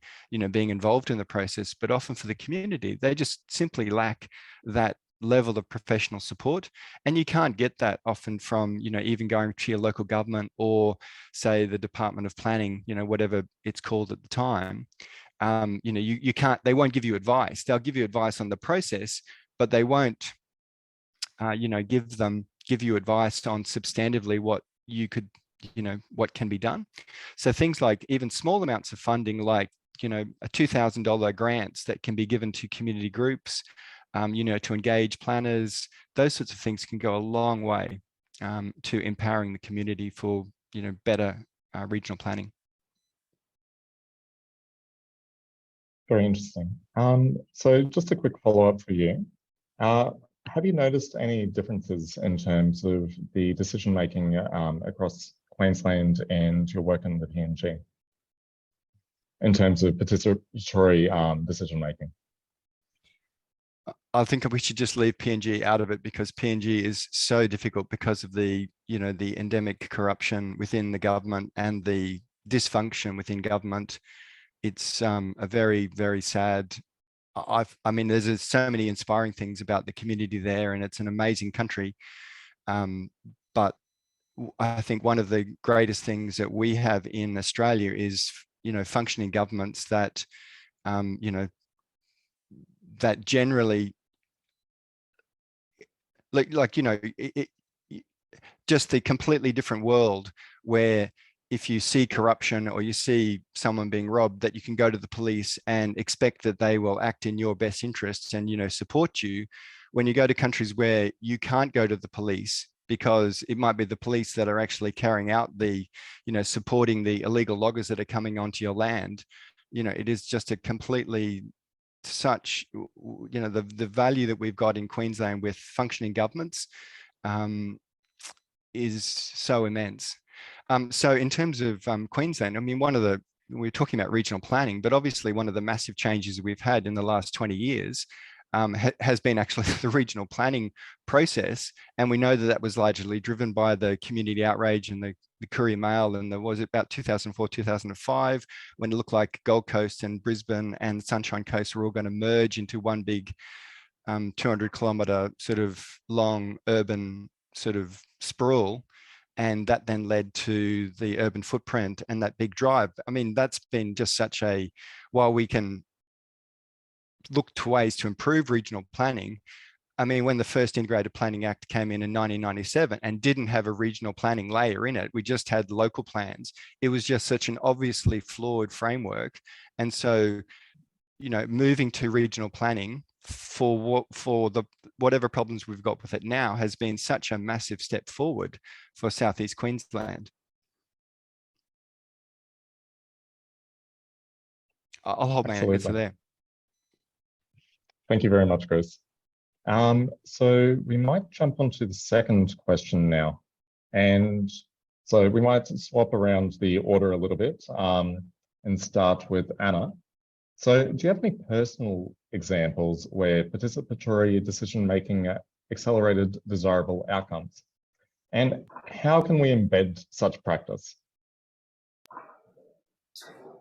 being involved in the process. But often for the community, they just simply lack that level of professional support. And you can't get that often from, even going to your local government, or say the Department of Planning, whatever it's called at the time. You can't, they won't give you advice. They'll give you advice on the process, but they won't, give you advice on substantively what you could, what can be done. So things like even small amounts of funding, like, a $2,000 grants that can be given to community groups, to engage planners, those sorts of things can go a long way to empowering the community for, better regional planning. Very interesting. So just a quick follow-up for you. Have you noticed any differences in terms of the decision-making across Queensland and your work in the PNG in terms of participatory decision-making? I think we should just leave PNG out of it, because PNG is so difficult because of the, the endemic corruption within the government and the dysfunction within government. It's a very, very sad. I mean, there's so many inspiring things about the community there, and it's an amazing country. But I think one of the greatest things that we have in Australia is, functioning governments that, that generally, just the completely different world where, if you see corruption or you see someone being robbed, that you can go to the police and expect that they will act in your best interests and, support you. When you go to countries where you can't go to the police, because it might be the police that are actually carrying out the, supporting the illegal loggers that are coming onto your land, it is just a completely such, the value that we've got in Queensland with functioning governments is so immense. So in terms of Queensland, I mean, we're talking about regional planning, but obviously one of the massive changes we've had in the last 20 years has been actually the regional planning process. And we know that that was largely driven by the community outrage and the Courier Mail, and there was about 2004, 2005, when it looked like Gold Coast and Brisbane and Sunshine Coast were all going to merge into one big 200-kilometre sort of long urban sort of sprawl. And that then led to the urban footprint and that big drive. I mean, that's been just such a, while we can look to ways to improve regional planning, I mean, when the first Integrated Planning Act came in 1997 and didn't have a regional planning layer in it, we just had local plans. It was just such an obviously flawed framework. And so, moving to regional planning for whatever problems we've got with it now has been such a massive step forward for South-East Queensland. I'll hold my answer there. Thank you very much, Chris. So we might jump onto the second question now. And so we might swap around the order a little bit and start with Anna. So do you have any personal examples where participatory decision-making accelerated desirable outcomes? And how can we embed such practice?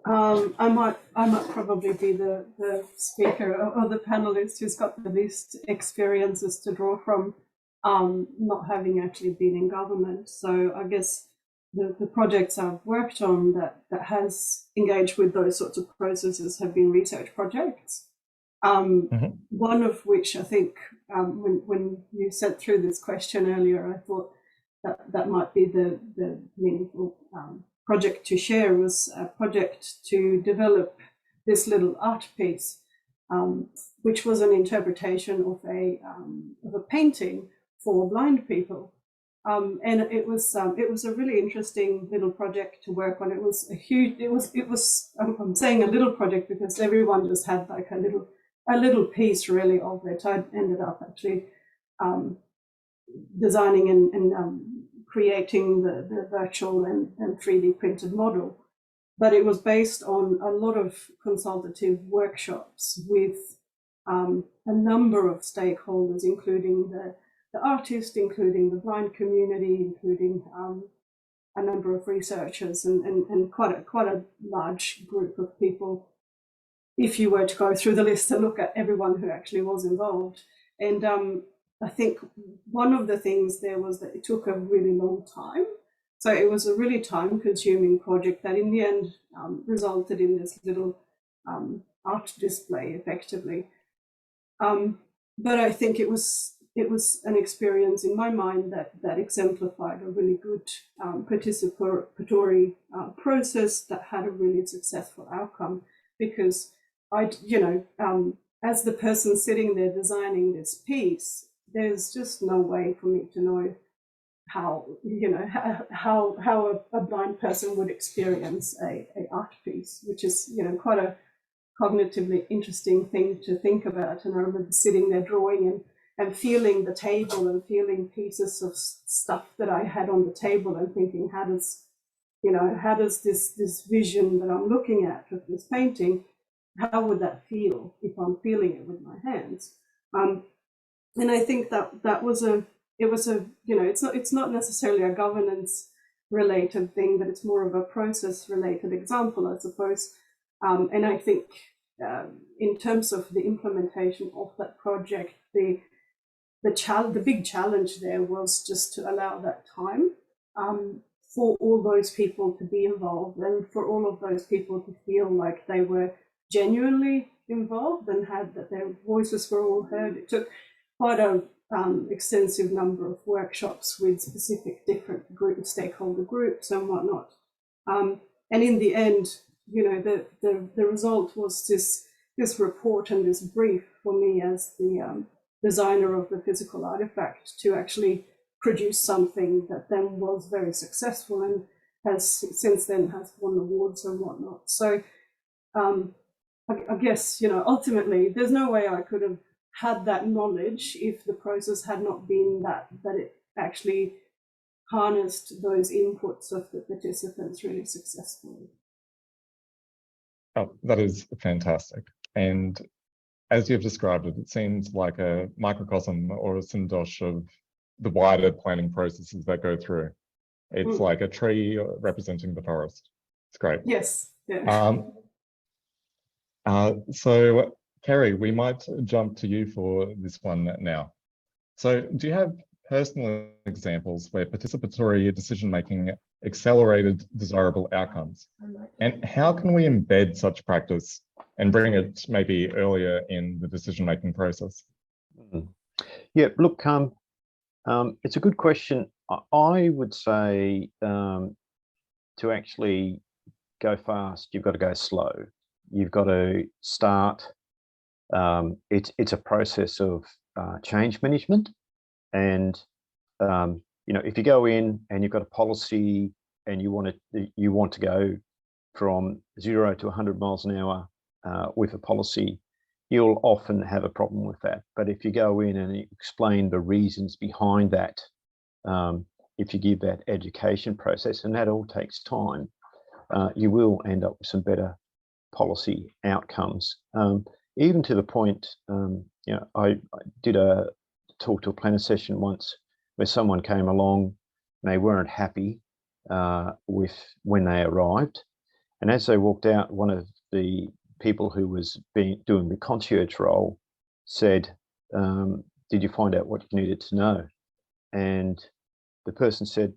I might probably be the speaker or the panelist who's got the least experiences to draw from, not having actually been in government. So I guess the projects I've worked on that has engaged with those sorts of processes have been research projects. One of which I think when you sent through this question earlier, I thought that might be the meaningful project to share, was a project to develop this little art piece, which was an interpretation of a painting for blind people. And it was a really interesting little project to work on. It was a huge, I'm saying a little project because everyone just had like a little piece really of it. I ended up actually designing and creating the virtual and 3D printed model. But it was based on a lot of consultative workshops with a number of stakeholders, including the artist, including the blind community, including a number of researchers and quite a large group of people, if you were to go through the list to look at everyone who actually was involved. And I think one of the things there was that it took a really long time. So it was a really time-consuming project that in the end resulted in this little art display, effectively. But I think it was an experience in my mind that exemplified a really good participatory process that had a really successful outcome, because as the person sitting there designing this piece, there's just no way for me to know how a blind person would experience a art piece, which is quite a cognitively interesting thing to think about. And I remember sitting there drawing and feeling the table and feeling pieces of stuff that I had on the table and thinking, how does this vision that I'm looking at of this painting, how would that feel if I'm feeling it with my hands? And I think that was it's not necessarily a governance related thing, but it's more of a process related example, I suppose. And I think in terms of the implementation of that project, the big challenge there was just to allow that time for all those people to be involved and for all of those people to feel like they were genuinely involved and that their voices were all heard. It took quite a extensive number of workshops with specific different stakeholder groups and whatnot. And in the end, the result was this report and this brief for me as the designer of the physical artifact to actually produce something that then was very successful and has since then won awards and whatnot. So I guess, you know, ultimately, there's no way I could have had that knowledge if the process had not been that it actually harnessed those inputs of the participants really successfully. Oh, that is fantastic. And as you've described it, it seems like a microcosm or a syndosh of the wider planning processes that go through. It's like a tree representing the forest. It's great. Yes. Yeah. So, Kerry, we might jump to you for this one now. So, do you have personal examples where participatory decision-making accelerated desirable outcomes? And how can we embed such practice and bring it maybe earlier in the decision-making process? Yeah, look, it's a good question. I would say to actually go fast, you've got to go slow. You've got to start. It's a process of change management, and you know, if you go in and you've got a policy and you want to go from 0 to 100 miles an hour with a policy, you'll often have a problem with that. But if you go in and you explain the reasons behind that, if you give that education process, and that all takes time, you will end up with some better policy outcomes. Even to the point, you know, I did a talk to a planner session once where someone came along and they weren't happy with when they arrived. And as they walked out, one of the people who was doing the concierge role said, did you find out what you needed to know? And the person said,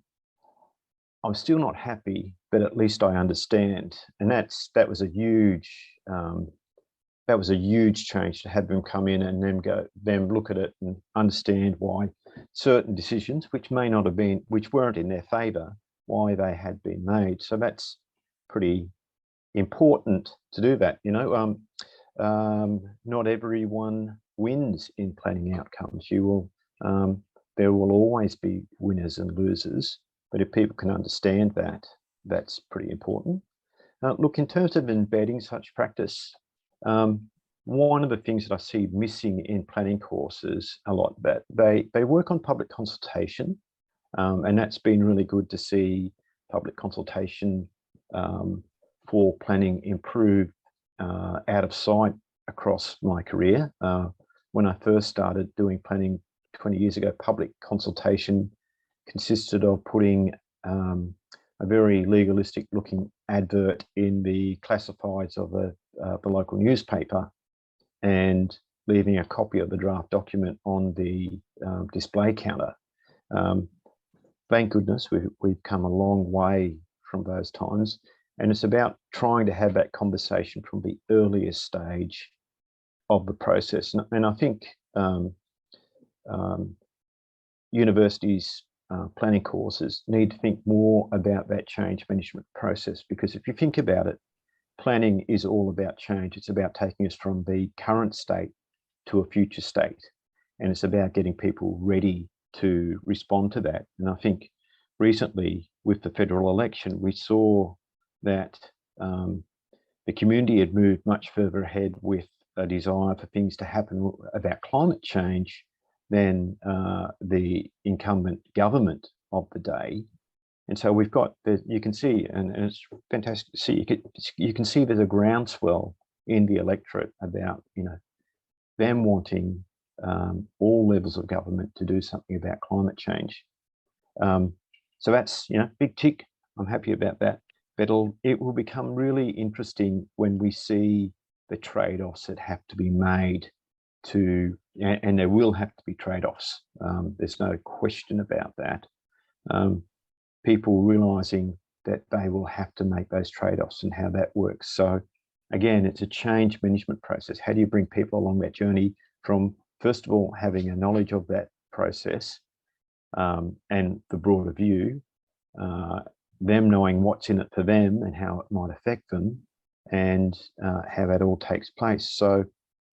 I'm still not happy, but at least I understand. And that was a huge change to have them come in and them look at it and understand why certain decisions, which weren't in their favour, why they had been made. So that's pretty important to do that. You know, not everyone wins in planning outcomes. There will always be winners and losers, but if people can understand that, that's pretty important. Look, in terms of embedding such practice, one of the things that I see missing in planning courses a lot, that they work on public consultation, and that's been really good to see public consultation for planning improve out of sight across my career. When I first started doing planning 20 years ago, public consultation consisted of putting a very legalistic looking advert in the classifieds of the local newspaper and leaving a copy of the draft document on the display counter. Thank goodness we've come a long way from those times, and it's about trying to have that conversation from the earliest stage of the process. And I think universities planning courses need to think more about that change management process, because if you think about it, planning is all about change. It's about taking us from the current state to a future state, and it's about getting people ready to respond to that. And I think recently with the federal election, we saw that the community had moved much further ahead with a desire for things to happen about climate change than the incumbent government of the day. And so we've got, you can see, and it's fantastic to see, you can see there's a groundswell in the electorate about, you know, them wanting all levels of government to do something about climate change. So that's, you know, big tick. I'm happy about that. But it will become really interesting when we see the trade-offs that have to be made to, and there will have to be trade-offs. There's no question about that. People realizing that they will have to make those trade-offs and how that works. So again, it's a change management process. How do you bring people along that journey from, first of all, having a knowledge of that process and the broader view, them knowing what's in it for them and how it might affect them, and how that all takes place. So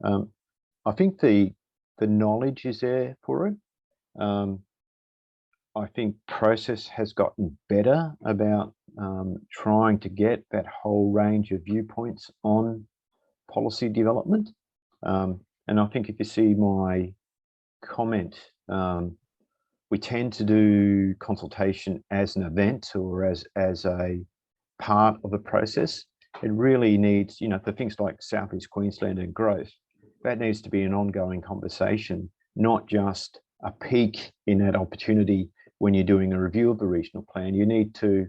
I think the knowledge is there for it. I think process has gotten better about trying to get that whole range of viewpoints on policy development. And I think if you see my comment, we tend to do consultation as an event or as a part of the process. It really needs, you know, for things like South-East Queensland and growth, that needs to be an ongoing conversation, not just a peak in that opportunity when you're doing a review of the regional plan. You need to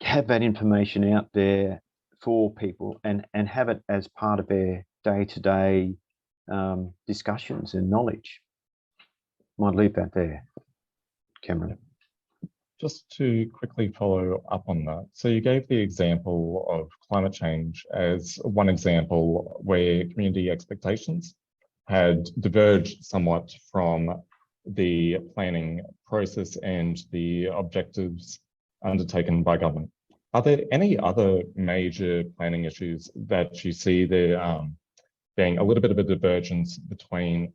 have that information out there for people and have it as part of their day-to-day discussions and knowledge. Might leave that there, Cameron. Just to quickly follow up on that. So you gave the example of climate change as one example where community expectations had diverged somewhat from the planning process and the objectives undertaken by government. Are there any other major planning issues that you see there being a little bit of a divergence between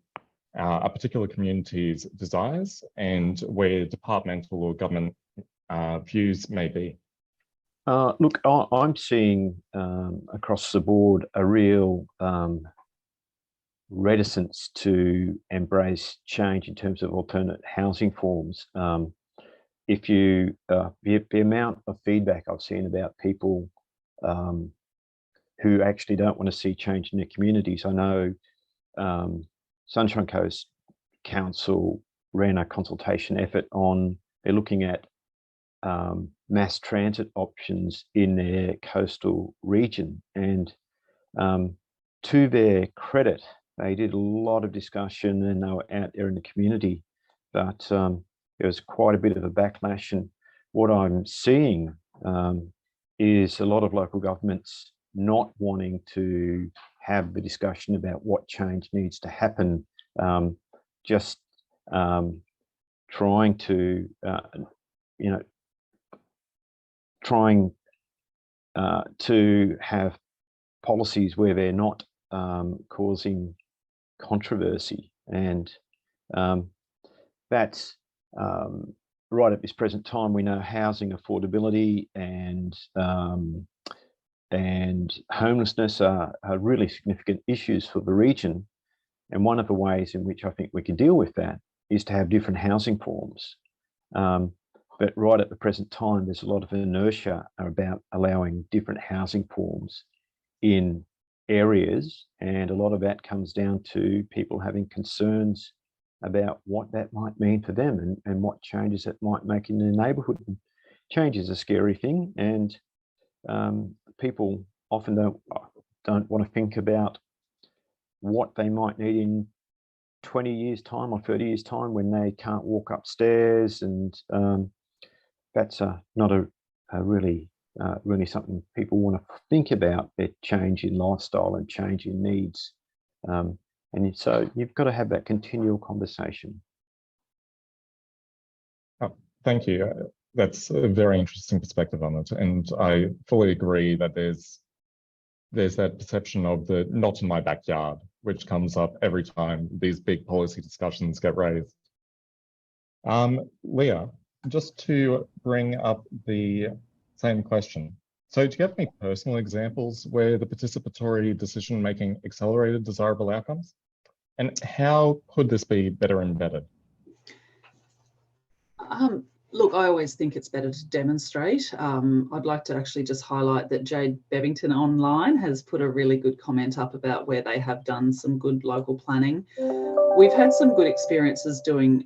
a particular community's desires and where departmental or government views may be? Look, I'm seeing across the board a real reticence to embrace change in terms of alternate housing forms. If you, the amount of feedback I've seen about people who actually don't want to see change in their communities. I know Sunshine Coast Council ran a consultation effort on, they're looking at mass transit options in their coastal region. And to their credit, they did a lot of discussion and they were out there in the community, but there was quite a bit of a backlash. And what I'm seeing is a lot of local governments not wanting to have the discussion about what change needs to happen, just trying to, you know, trying to have policies where they're not causing controversy. And that's right at this present time. We know housing affordability and homelessness are really significant issues for the region. And one of the ways in which I think we can deal with that is to have different housing forms. But right at the present time, there's a lot of inertia about allowing different housing forms in areas. And a lot of that comes down to people having concerns about what that might mean for them and what changes it might make in their neighbourhood. Change is a scary thing, and people often don't want to think about what they might need in 20 years time or 30 years time when they can't walk upstairs, and that's not a really something people want to think about, their change in lifestyle and change in needs. And so you've got to have that continual conversation. Oh, thank you. That's a very interesting perspective on it. And I fully agree that there's that perception of the not in my backyard, which comes up every time these big policy discussions get raised. Leah, just to bring up the same question. So do you have any personal examples where the participatory decision-making accelerated desirable outcomes? And how could this be better embedded? Look, I always think it's better to demonstrate. I'd like to actually just highlight that Jade Bevington online has put a really good comment up about where they have done some good local planning. We've had some good experiences doing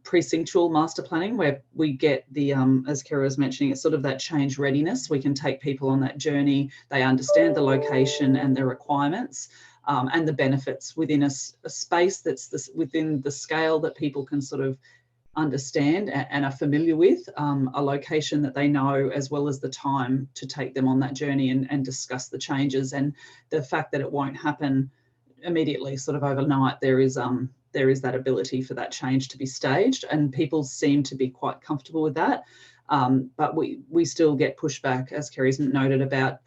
precinctual master planning, where we get the, as Kira was mentioning, it's sort of that change readiness. We can take people on that journey. They understand the location and the requirements and the benefits within a space that's within the scale that people can sort of understand and are familiar with, a location that they know, as well as the time to take them on that journey and discuss the changes, and the fact that it won't happen immediately, sort of overnight. There is that ability for that change to be staged, and people seem to be quite comfortable with that. But we still get pushback, as Kerry's noted, about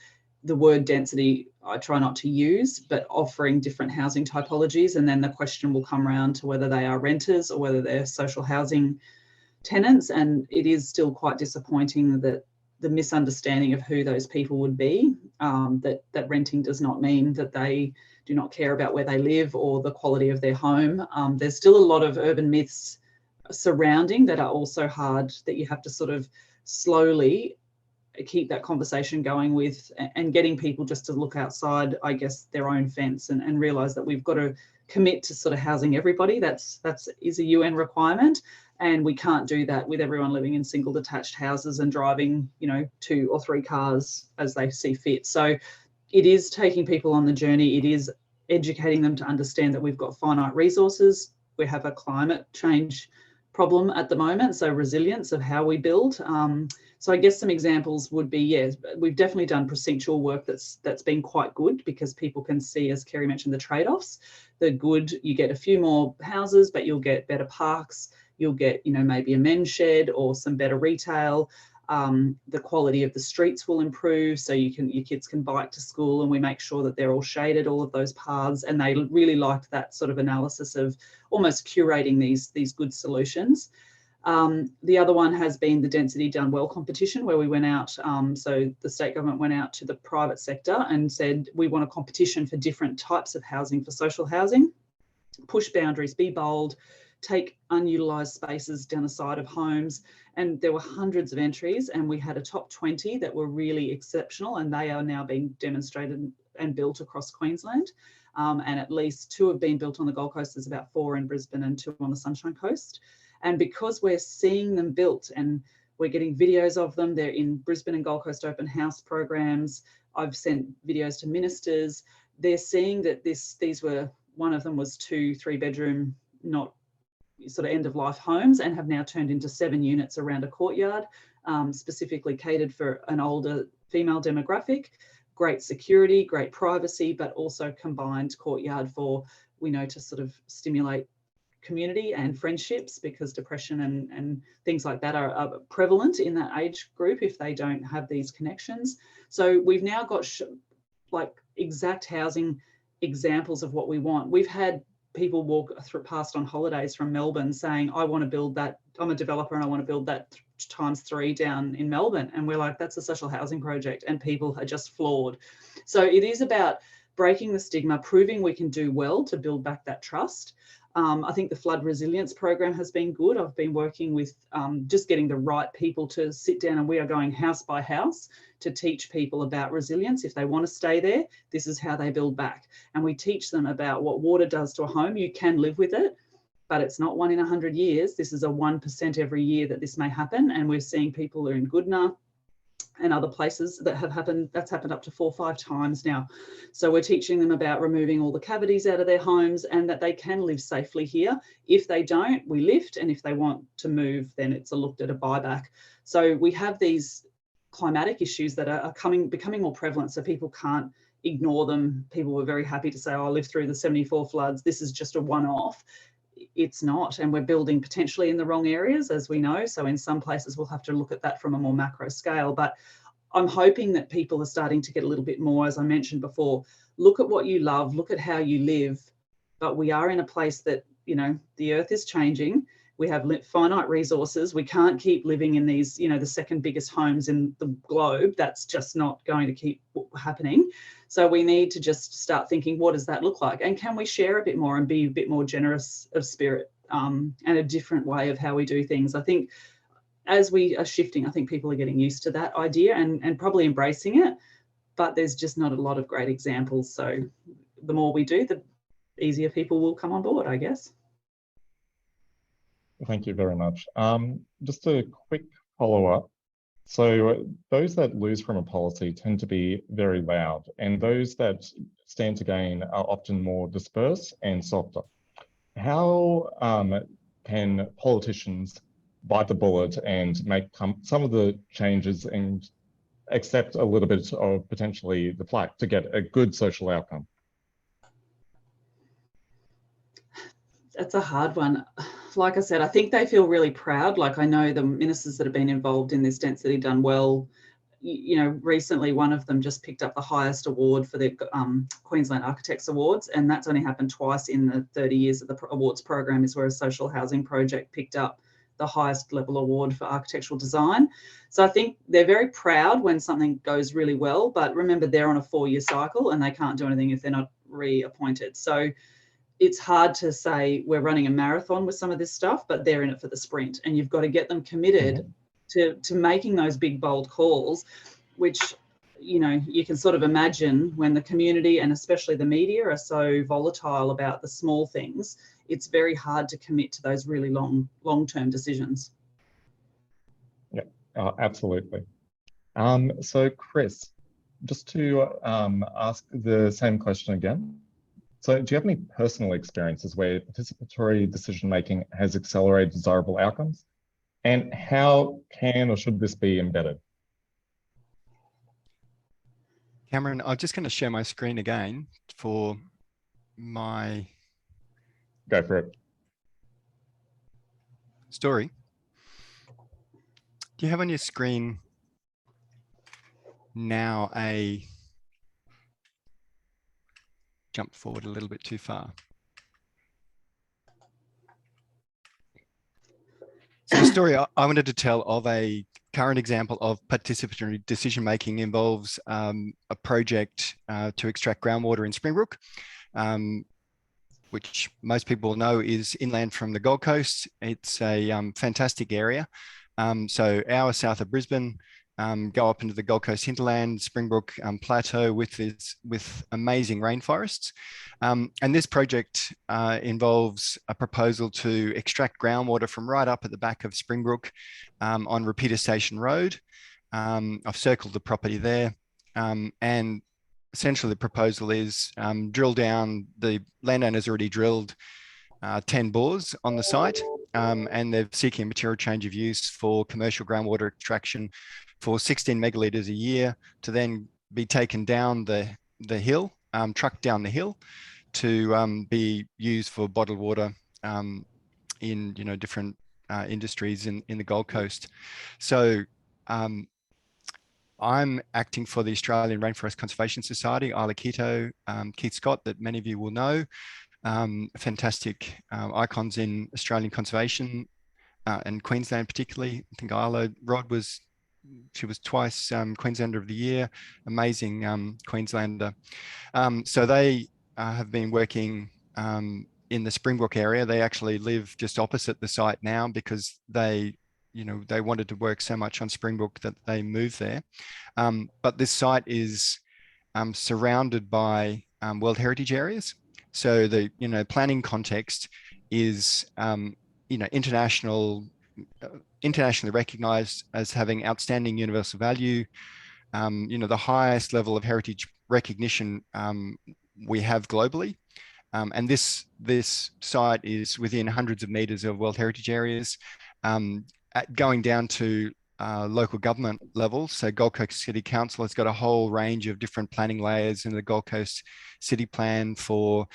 the word density. I try not to use, but offering different housing typologies, and then the question will come around to whether they are renters or whether they're social housing tenants. And it is still quite disappointing that misunderstanding of who those people would be, that renting does not mean that they do not care about where they live or the quality of their home. There's still a lot of urban myths surrounding that are also hard, that you have to sort of slowly keep that conversation going with, and getting people just to look outside, I guess, their own fence and realize that we've got to commit to sort of housing everybody. That is a UN requirement, and we can't do that with everyone living in single detached houses and driving, you know, 2 or 3 cars as they see fit. So it is taking people on the journey. It is educating them to understand that we've got finite resources. We have a climate change problem at the moment, so resilience of how we build. So I guess some examples would be, yeah, we've definitely done procedural work that's been quite good, because people can see, as Kerry mentioned, the trade-offs. The good, you get a few more houses, but you'll get better parks, you'll get, you know, maybe a men's shed or some better retail. The quality of the streets will improve, so your kids can bike to school, and we make sure that they're all shaded, all of those paths. And they really liked that sort of analysis of almost curating these good solutions. The other one has been the Density Done Well competition, where we went out, so the state government went out to the private sector and said, we want a competition for different types of housing, for social housing, push boundaries, be bold, take unutilised spaces down the side of homes. And there were hundreds of entries, and we had a top 20 that were really exceptional, and they are now being demonstrated and built across Queensland. And at least 2 have been built on the Gold Coast. There's about 4 in Brisbane and 2 on the Sunshine Coast. And because we're seeing them built and we're getting videos of them, they're in Brisbane and Gold Coast open house programs. I've sent videos to ministers. They're seeing that these were, one of them was 2 3-bedroom, not sort of end of life homes, and have now turned into 7 units around a courtyard, specifically catered for an older female demographic. Great security, great privacy, but also combined courtyard for, we know, to sort of stimulate community and friendships, because depression and things like that are prevalent in that age group if they don't have these connections. So we've now got like exact housing examples of what we want. We've had people walk past on holidays from Melbourne saying, I want to build that, I'm a developer and I want to build that ×3 down in Melbourne. And we're like, that's a social housing project, and people are just floored. So it is about breaking the stigma, proving we can do well to build back that trust. I think the flood resilience program has been good. I've been working with just getting the right people to sit down, and we are going house by house to teach people about resilience. If they want to stay there, this is how they build back. And we teach them about what water does to a home. You can live with it, but it's not 1 in 100 years. This is a 1% every year that this may happen. And we're seeing people are in Goodna and other places that have happened, that's happened up to 4 or 5 times now. So we're teaching them about removing all the cavities out of their homes, and that they can live safely here. If they don't, we lift, and if they want to move, then it's looked at a buyback. So we have these climatic issues that are becoming more prevalent, so people can't ignore them. People were very happy to say, oh, I lived through the 74 floods, this is just a one-off. It's not, and we're building potentially in the wrong areas, as we know. So in some places we'll have to look at that from a more macro scale. But I'm hoping that people are starting to get a little bit more, as I mentioned before, look at what you love, look at how you live. But we are in a place that, you know, the earth is changing. We have finite resources. We can't keep living in these, you know, the second biggest homes in the globe. That's just not going to keep happening. So we need to just start thinking, what does that look like? And can we share a bit more and be a bit more generous of spirit, and a different way of how we do things? I think as we are shifting, I think people are getting used to that idea and probably embracing it, but there's just not a lot of great examples. So the more we do, the easier people will come on board, I guess. Thank you very much. Just a quick follow-up. So those that lose from a policy tend to be very loud, and those that stand to gain are often more dispersed and softer. How can politicians bite the bullet and make some of the changes and accept a little bit of potentially the flack to get a good social outcome? That's a hard one. Like I said, I think they feel really proud. Like, I know the ministers that have been involved in this Density Done Well, you know, recently one of them just picked up the highest award for the Queensland Architects Awards, and that's only happened twice in the 30 years of the awards program, is where a social housing project picked up the highest level award for architectural design. So I think they're very proud when something goes really well, but remember they're on a 4-year cycle and they can't do anything if they're not reappointed. So it's hard to say we're running a marathon with some of this stuff, but they're in it for the sprint, and you've got to get them committed to making those big, bold calls, which, you know, you can sort of imagine when the community and especially the media are so volatile about the small things, it's very hard to commit to those really long-term decisions. Yeah, absolutely. So Chris, just to ask the same question again. So do you have any personal experiences where participatory decision-making has accelerated desirable outcomes? And how can or should this be embedded? Cameron, I'm just going to share my screen again for my Go for it. story. Do you have on your screen now jump forward a little bit too far? So the story I wanted to tell of a current example of participatory decision-making involves a project to extract groundwater in Springbrook, which most people know is inland from the Gold Coast. It's a fantastic area. So hour south of Brisbane, go up into the Gold Coast hinterland, Springbrook Plateau with amazing rainforests. And this project involves a proposal to extract groundwater from right up at the back of Springbrook on Repeater Station Road. I've circled the property there. And essentially the proposal is drill down, the landowner's already drilled 10 bores on the site, and they're seeking a material change of use for commercial groundwater extraction for 16 megalitres a year to then be taken down the hill, trucked down the hill to be used for bottled water in different industries in the Gold Coast. So I'm acting for the Australian Rainforest Conservation Society, Isla Quito, Keith Scott, that many of you will know. Fantastic icons in Australian conservation and Queensland particularly. I think Isla Rod was twice Queenslander of the Year, amazing Queenslander. So they have been working in the Springbrook area. They actually live just opposite the site now because they wanted to work so much on Springbrook that they moved there. But this site is surrounded by World Heritage areas. So the planning context is internationally recognized as having outstanding universal value. The highest level of heritage recognition we have globally. And this site is within hundreds of meters of World Heritage areas, going down to local government level. So Gold Coast City Council has got a whole range of different planning layers in the Gold Coast City Plan for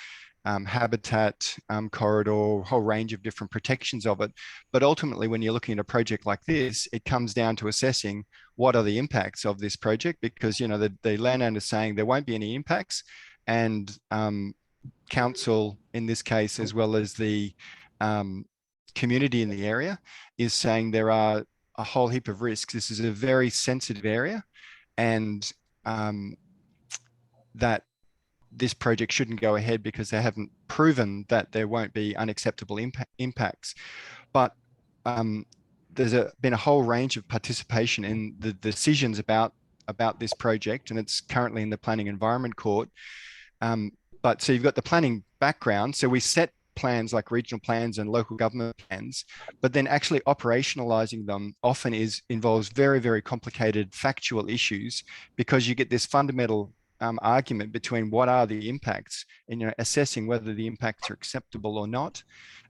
habitat, corridor, whole range of different protections of it. But ultimately, when you're looking at a project like this, it comes down to assessing what are the impacts of this project, because the landowner is saying there won't be any impacts, and council in this case, as well as the community in the area, is saying there are a whole heap of risks. This is a very sensitive area, and that this project shouldn't go ahead because they haven't proven that there won't be unacceptable impacts. But there's been a whole range of participation in the decisions about this project, and it's currently in the Planning Environment Court. But so you've got the planning background. So we set plans like regional plans and local government plans, but then actually operationalizing them often involves very, very complicated factual issues, because you get this fundamental argument between what are the impacts and assessing whether the impacts are acceptable or not.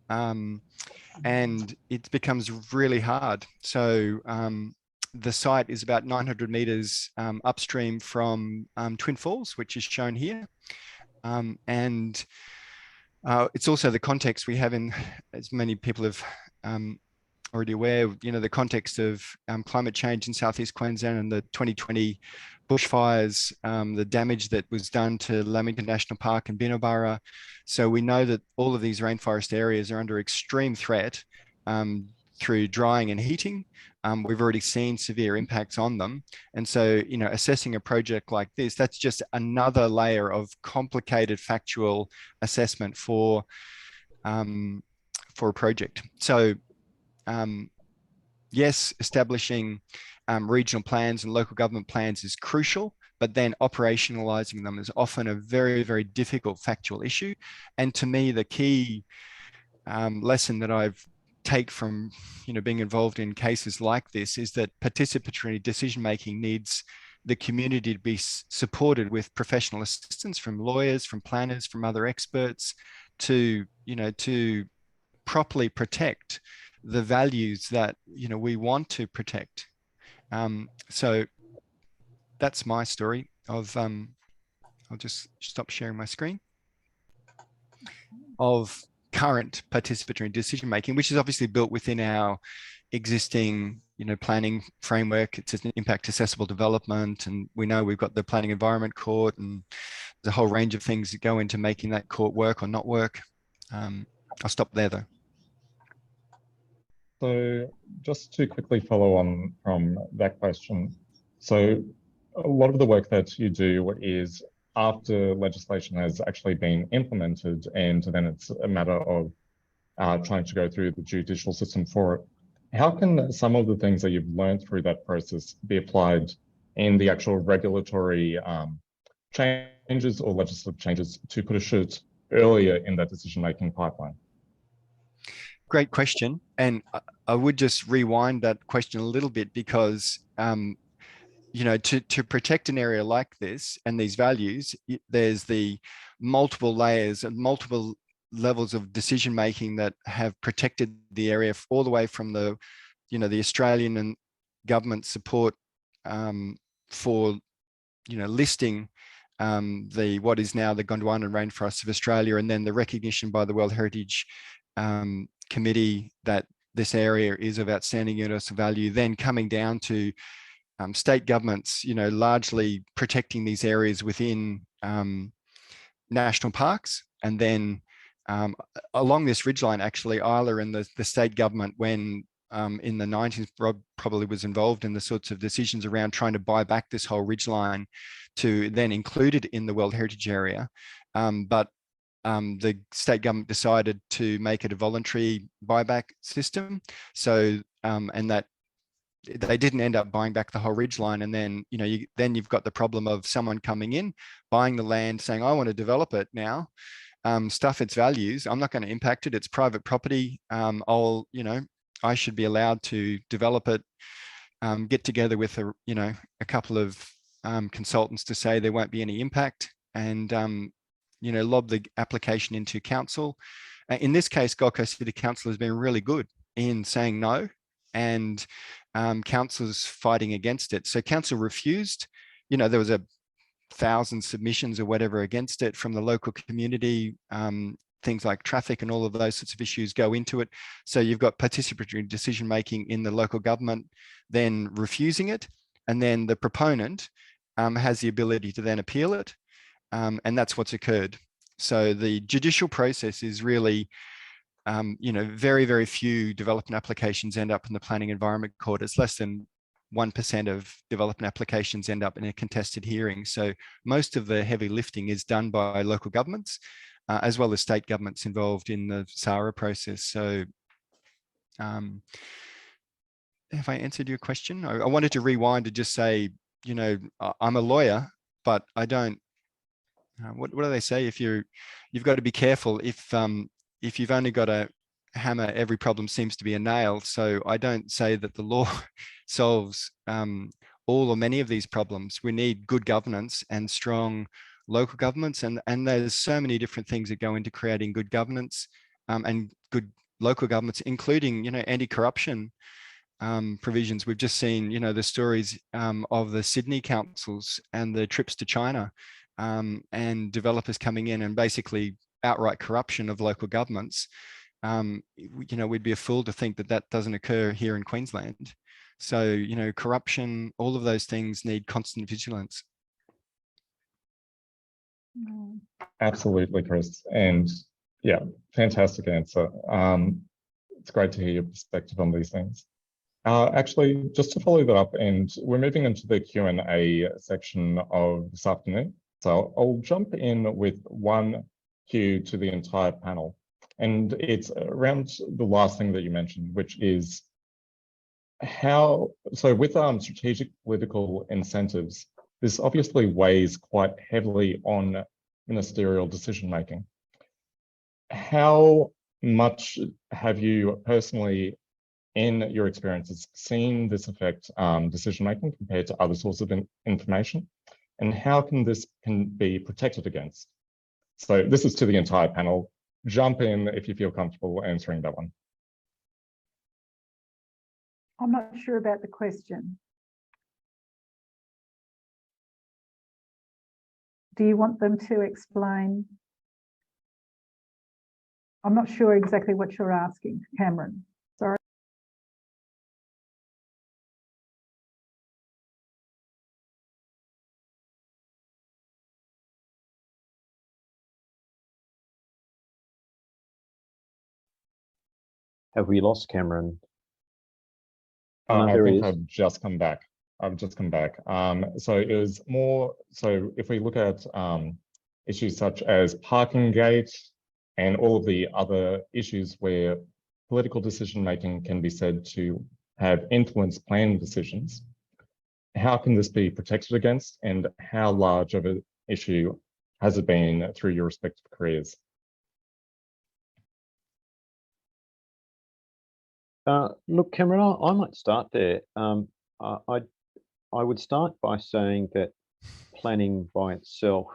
And it becomes really hard. So the site is about 900 meters upstream from Twin Falls, which is shown here. And it's also the context we have in, as many people have already aware, the context of climate change in South-East Queensland and the 2020 bushfires, the damage that was done to Lamington National Park and Binnaburra. So we know that all of these rainforest areas are under extreme threat through drying and heating. We've already seen severe impacts on them. And so, assessing a project like this, that's just another layer of complicated factual assessment for a project. So, yes, establishing regional plans and local government plans is crucial, but then operationalizing them is often a very, very difficult factual issue. And to me, the key lesson that I've take from being involved in cases like this is that participatory decision making needs the community to be supported with professional assistance from lawyers, from planners, from other experts to properly protect the values that we want to protect. So that's my story of I'll just stop sharing my screen, of current participatory decision making, which is obviously built within our existing planning framework. It's an impact accessible development, and we know we've got the planning environment court, and there's a whole range of things that go into making that court work or not work. I'll stop there though. So just to quickly follow on from that question. So a lot of the work that you do is after legislation has actually been implemented, and then it's a matter of trying to go through the judicial system for it. How can some of the things that you've learned through that process be applied in the actual regulatory changes or legislative changes to push it earlier in that decision-making pipeline? Great question. And I would just rewind that question a little bit, because to protect an area like this and these values, there's the multiple layers and multiple levels of decision making that have protected the area all the way from the Australian and government support for listing what is now the Gondwana rainforests of Australia, and then the recognition by the World Heritage Committee that this area is of outstanding universal value, then coming down to state governments, largely protecting these areas within national parks. And then along this ridgeline, actually, Isla and the state government, when in the 90s, Rob probably was involved in the sorts of decisions around trying to buy back this whole ridgeline to then include it in the World Heritage Area. But the state government decided to make it a voluntary buyback system. So, and that they didn't end up buying back the whole ridgeline. And then, you've got the problem of someone coming in, buying the land, saying, I want to develop it now, stuff its values. I'm not going to impact it. It's private property. I should be allowed to develop it, get together with a couple of consultants to say there won't be any impact, and lob the application into council. In this case, Gold Coast City Council has been really good in saying no, and council's fighting against it. So council refused. There was 1,000 submissions or whatever against it from the local community. Things like traffic and all of those sorts of issues go into it. So you've got participatory decision making in the local government then refusing it, and then the proponent has the ability to then appeal it. And that's what's occurred. So the judicial process is really, very, very few development applications end up in the planning environment court. It's less than 1% of development applications end up in a contested hearing. So most of the heavy lifting is done by local governments, as well as state governments involved in the SARA process. So have I answered your question? I wanted to rewind to just say, I'm a lawyer, but I don't, what do they say? You've got to be careful if you've only got a hammer, every problem seems to be a nail. So I don't say that the law solves all or many of these problems. We need good governance and strong local governments, and there's so many different things that go into creating good governance and good local governments, including anti-corruption provisions. We've just seen the stories of the Sydney councils and the trips to China, and developers coming in and basically outright corruption of local governments. We'd be a fool to think that that doesn't occur here in Queensland. So corruption, all of those things need constant vigilance. Absolutely, Chris. And yeah, fantastic answer. It's great to hear your perspective on these things. Actually, just to follow that up, and we're moving into the Q&A section of this afternoon. So I'll jump in with one cue to the entire panel. And it's around the last thing that you mentioned, which is how, so with strategic political incentives, this obviously weighs quite heavily on ministerial decision-making. How much have you personally, in your experiences, seen this affect decision-making compared to other sources of information? And how can this be protected against? So this is to the entire panel. Jump in if you feel comfortable answering that one. I'm not sure about the question. Do you want them to explain? I'm not sure exactly what you're asking, Cameron. Sorry. Have we lost Cameron? I there he think is. I've just come back. So it was more, so if we look at issues such as parking gate and all of the other issues where political decision-making can be said to have influenced planning decisions, how can this be protected against, and how large of an issue has it been through your respective careers? Look, Cameron, I might start there. I would start by saying that planning by itself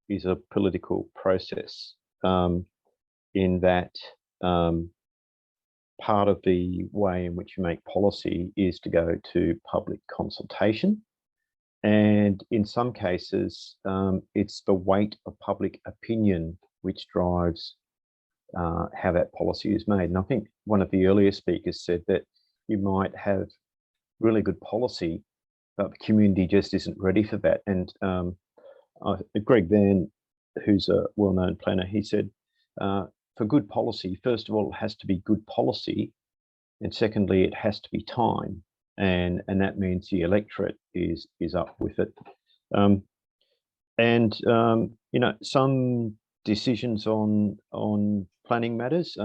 is a political process, in that part of the way in which you make policy is to go to public consultation. And in some cases, it's the weight of public opinion which drives how that policy is made. And I think one of the earlier speakers said that you might have really good policy, but the community just isn't ready for that. And Greg Van, who's a well-known planner, he said, for good policy, first of all, it has to be good policy. And secondly, it has to be time. And that means the electorate is up with it. You know, some decisions on planning matters,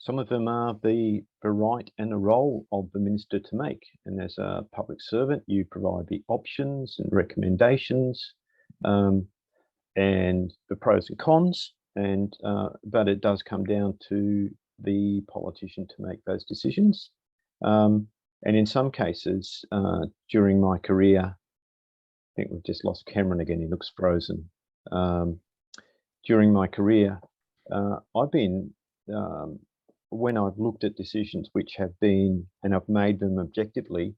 some of them are the right and the role of the minister to make. And as a public servant, you provide the options and recommendations, and the pros and cons. And but it does come down to the politician to make those decisions. And in some cases, during my career, I think we've just lost Cameron again, he looks frozen. During my career, I've been, when I've looked at decisions which have been, and I've made them objectively,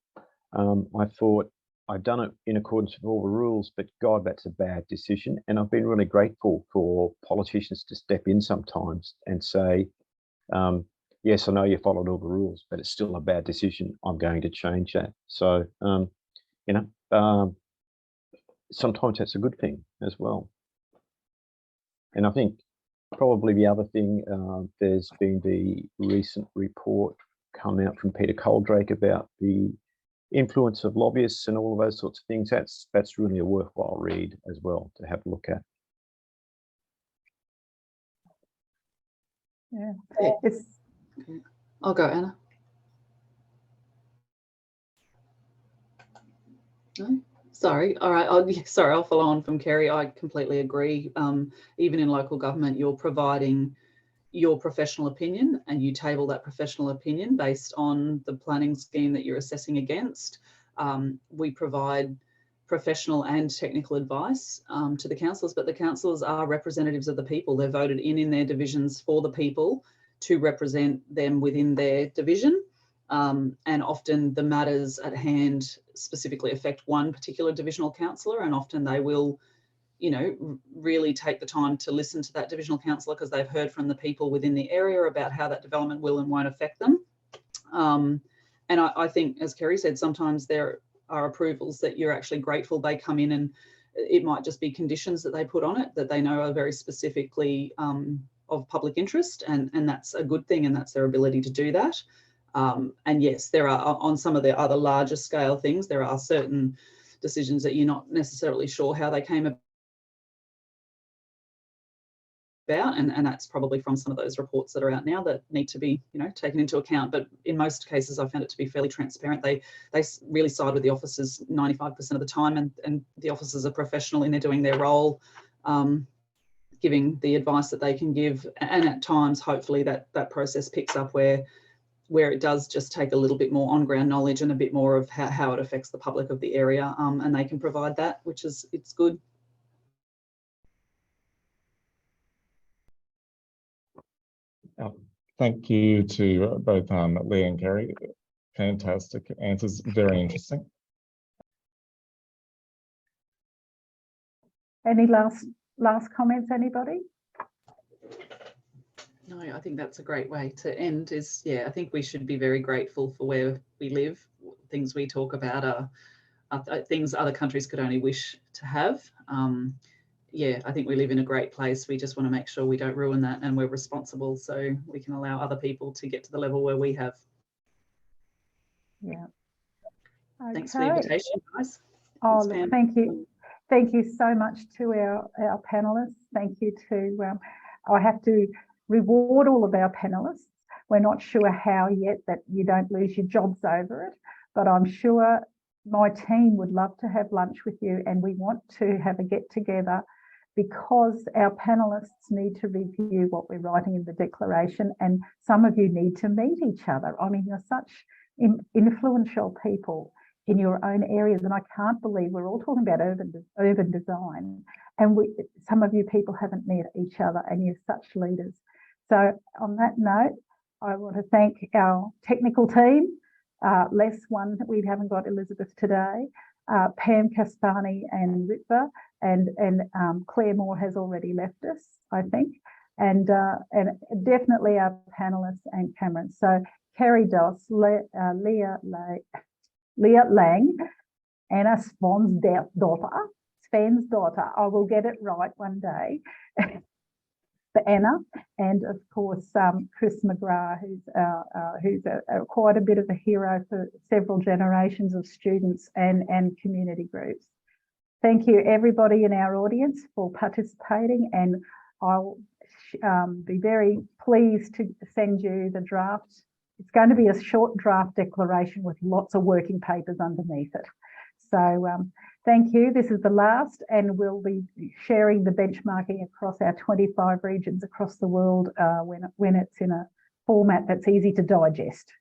I thought I've done it in accordance with all the rules, but God, that's a bad decision. And I've been really grateful for politicians to step in sometimes and say, yes, I know you followed all the rules, but it's still a bad decision. I'm going to change that. So, you know, sometimes that's a good thing as well. And I think probably the other thing, there's been the recent report come out from Peter Coldrake about the influence of lobbyists and all of those sorts of things. That's really a worthwhile read as well to have a look at. Yeah, Yeah. it's Okay. I'll go, Anna. No? Sorry. All right. I'll follow on from Kerry. I completely agree. Even in local government, you're providing your professional opinion and you table that professional opinion based on the planning scheme that you're assessing against. We provide professional and technical advice to the councillors, but the councillors are representatives of the people. They're voted in their divisions for the people to represent them within their division. And often the matters at hand specifically affect one particular divisional councillor, and often they will, you know, really take the time to listen to that divisional councillor because they've heard from the people within the area about how that development will and won't affect them. And I think, as Kerry said, sometimes there are approvals that you're actually grateful they come in, and it might just be conditions that they put on it that they know are very specifically of public interest, and that's a good thing, and that's their ability to do that. And yes, there are, on some of the other larger scale things, there are certain decisions that you're not necessarily sure how they came about, and that's probably from some of those reports that are out now that need to be, you know, taken into account. But in most cases, I found it to be fairly transparent. They really side with the officers 95% of the time, and the officers are professional in doing their role, giving the advice that they can give. And at times, hopefully, that process picks up where it does just take a little bit more on-ground knowledge and a bit more of how it affects the public of the area, and they can provide that, which is, it's good. Thank you to both Leah and Kerry. Fantastic answers, very interesting. Any last comments, anybody? No, I think that's a great way to end. Is, yeah, I think we should be very grateful for where we live. Things we talk about are things other countries could only wish to have. Yeah, I think we live in a great place. We just want to make sure we don't ruin that, and we're responsible so we can allow other people to get to the level where we have. Yeah. Okay. Thanks for the invitation, guys. Oh, look, thank you. Thank you so much to our panelists. Thank you to, I have to reward all of our panelists. We're not sure how yet that you don't lose your jobs over it, but I'm sure my team would love to have lunch with you, and we want to have a get together, because our panelists need to review what we're writing in the declaration, and some of you need to meet each other. I mean, you're such influential people in your own areas, and I can't believe we're all talking about urban design, and some of you people haven't met each other, and you're such leaders. So on that note, I want to thank our technical team, less one, we haven't got Elizabeth today, Pam Caspani and Ritva, and Claire Moore has already left us, I think, and definitely our panelists and Cameron. So Kerry Doss, Leah Lang, Anna Sven's daughter, I will get it right one day, for Anna, and of course Chris McGrath, who's quite a bit of a hero for several generations of students and community groups. Thank you everybody in our audience for participating, and I'll be very pleased to send you the draft. It's going to be a short draft declaration with lots of working papers underneath it. So thank you. This is the last, and we'll be sharing the benchmarking across our 25 regions across the world when it's in a format that's easy to digest.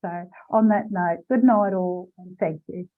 So on that note, good night all, and thank you.